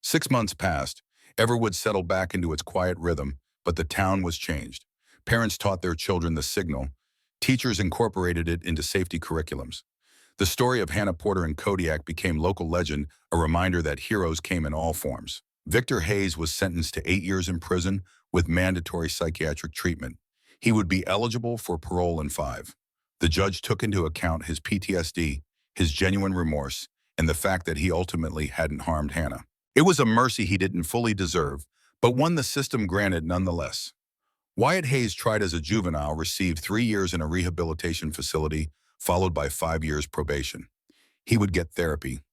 6 months passed. Everwood settled back into its quiet rhythm, but the town was changed. Parents taught their children the signal. Teachers incorporated it into safety curriculums. The story of Hannah Porter and Kodiak became local legend, a reminder that heroes came in all forms. Victor Hayes was sentenced to 8 years in prison with mandatory psychiatric treatment. He would be eligible for parole in 5. The judge took into account his PTSD, his genuine remorse, and the fact that he ultimately hadn't harmed Hannah. It was a mercy he didn't fully deserve, but one the system granted nonetheless. Wyatt Hayes, tried as a juvenile, received 3 years in a rehabilitation facility, followed by 5 years probation. He would get therapy,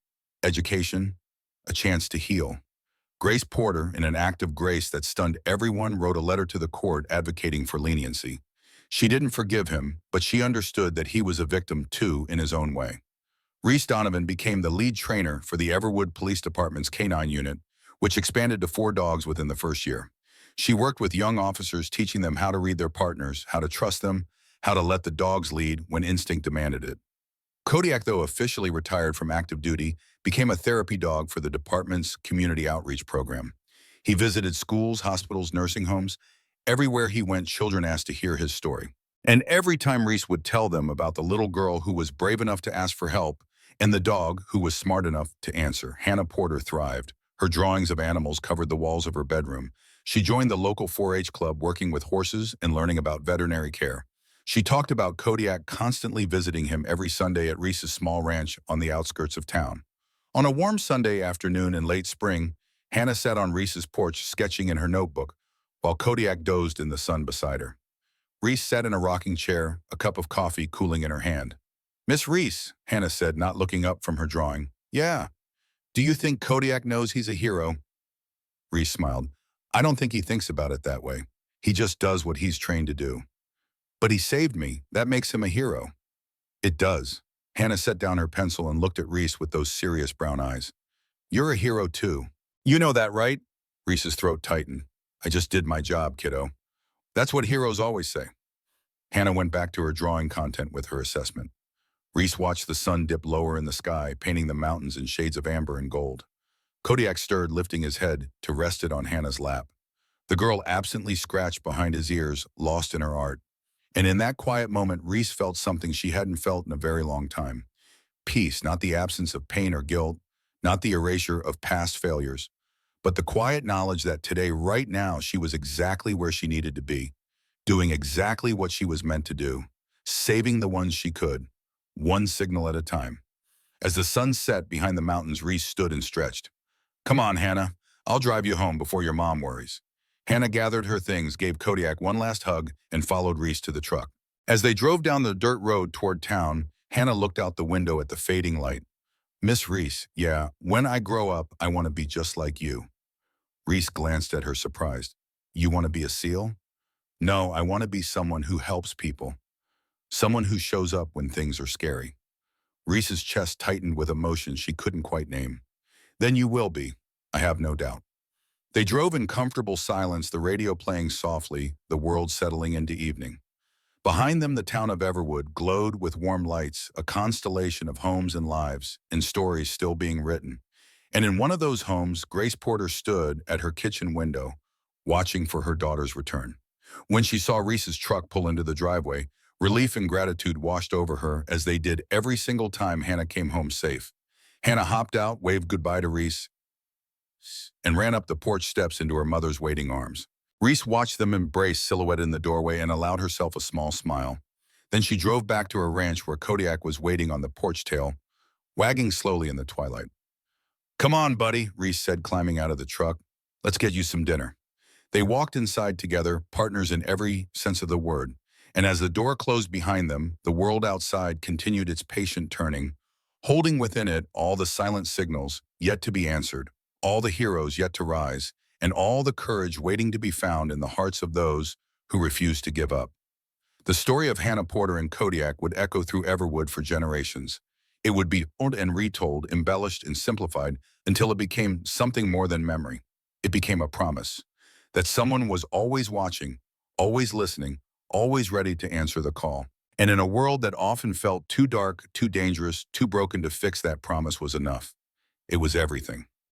education, a chance to heal. Grace Porter, in an act of grace that stunned everyone, wrote a letter to the court advocating for leniency. She didn't forgive him, but she understood that he was a victim too in his own way. Reese Donovan became the lead trainer for the Everwood Police Department's K-9 unit, which expanded to 4 dogs within the first year. She worked with young officers, teaching them how to read their partners, how to trust them, how to let the dogs lead when instinct demanded it. Kodiak, though officially retired from active duty, became a therapy dog for the department's community outreach program. He visited schools, hospitals, nursing homes. Everywhere he went, children asked to hear his story. And every time Reese would tell them about the little girl who was brave enough to ask for help and the dog who was smart enough to answer, Hannah Porter thrived. Her drawings of animals covered the walls of her bedroom. She joined the local 4-H club, working with horses and learning about veterinary care. She talked about Kodiak constantly visiting him every Sunday at Reese's small ranch on the outskirts of town. On a warm Sunday afternoon in late spring, Hannah sat on Reese's porch sketching in her notebook, while Kodiak dozed in the sun beside her. Reese sat in a rocking chair, a cup of coffee cooling in her hand. "Miss Reese," Hannah said, not looking up from her drawing. "Yeah. Do you think Kodiak knows he's a hero?" Reese smiled. "I don't think he thinks about it that way. He just does what he's trained to do." "But he saved me. That makes him a hero." "It does." Hannah set down her pencil and looked at Reese with those serious brown eyes. "You're a hero too. You know that, right?" Reese's throat tightened. "I just did my job, kiddo." "That's what heroes always say." Hannah went back to her drawing content with her assessment. Reese watched the sun dip lower in the sky, painting the mountains in shades of amber and gold. Kodiak stirred, lifting his head to rest it on Hannah's lap. The girl absently scratched behind his ears, lost in her art. And in that quiet moment, Reese felt something she hadn't felt in a very long time. Peace, not the absence of pain or guilt, not the erasure of past failures, but the quiet knowledge that today, right now, she was exactly where she needed to be, doing exactly what she was meant to do, saving the ones she could, one signal at a time. As the sun set behind the mountains, Reese stood and stretched. Come on, Hannah. I'll drive you home before your mom worries. Hannah gathered her things, gave Kodiak one last hug, and followed Reese to the truck. As they drove down the dirt road toward town, Hannah looked out the window at the fading light. Miss Reese, yeah, when I grow up, I want to be just like you. Reese glanced at her surprised. You want to be a SEAL? No, I want to be someone who helps people. Someone who shows up when things are scary. Reese's chest tightened with emotion she couldn't quite name. Then you will be, I have no doubt. They drove in comfortable silence, the radio playing softly, the world settling into evening. Behind them, the town of Everwood glowed with warm lights, a constellation of homes and lives, and stories still being written. And in one of those homes, Grace Porter stood at her kitchen window, watching for her daughter's return. When she saw Reese's truck pull into the driveway, relief and gratitude washed over her, as they did every single time Hannah came home safe. Hannah hopped out, waved goodbye to Reese, and ran up the porch steps into her mother's waiting arms. Reese watched them embrace, silhouetted in the doorway, and allowed herself a small smile. Then she drove back to her ranch where Kodiak was waiting on the porch tail, wagging slowly in the twilight. Come on, buddy, Reese said, climbing out of the truck. Let's get you some dinner. They walked inside together, partners in every sense of the word. And as the door closed behind them, the world outside continued its patient turning, holding within it all the silent signals yet to be answered, all the heroes yet to rise, and all the courage waiting to be found in the hearts of those who refuse to give up. The story of Hannah Porter and Kodiak would echo through Everwood for generations. It would be told and retold, embellished and simplified, until it became something more than memory. It became a promise that someone was always watching, always listening, always ready to answer the call. And in a world that often felt too dark, too dangerous, too broken to fix, that promise was enough. It was everything.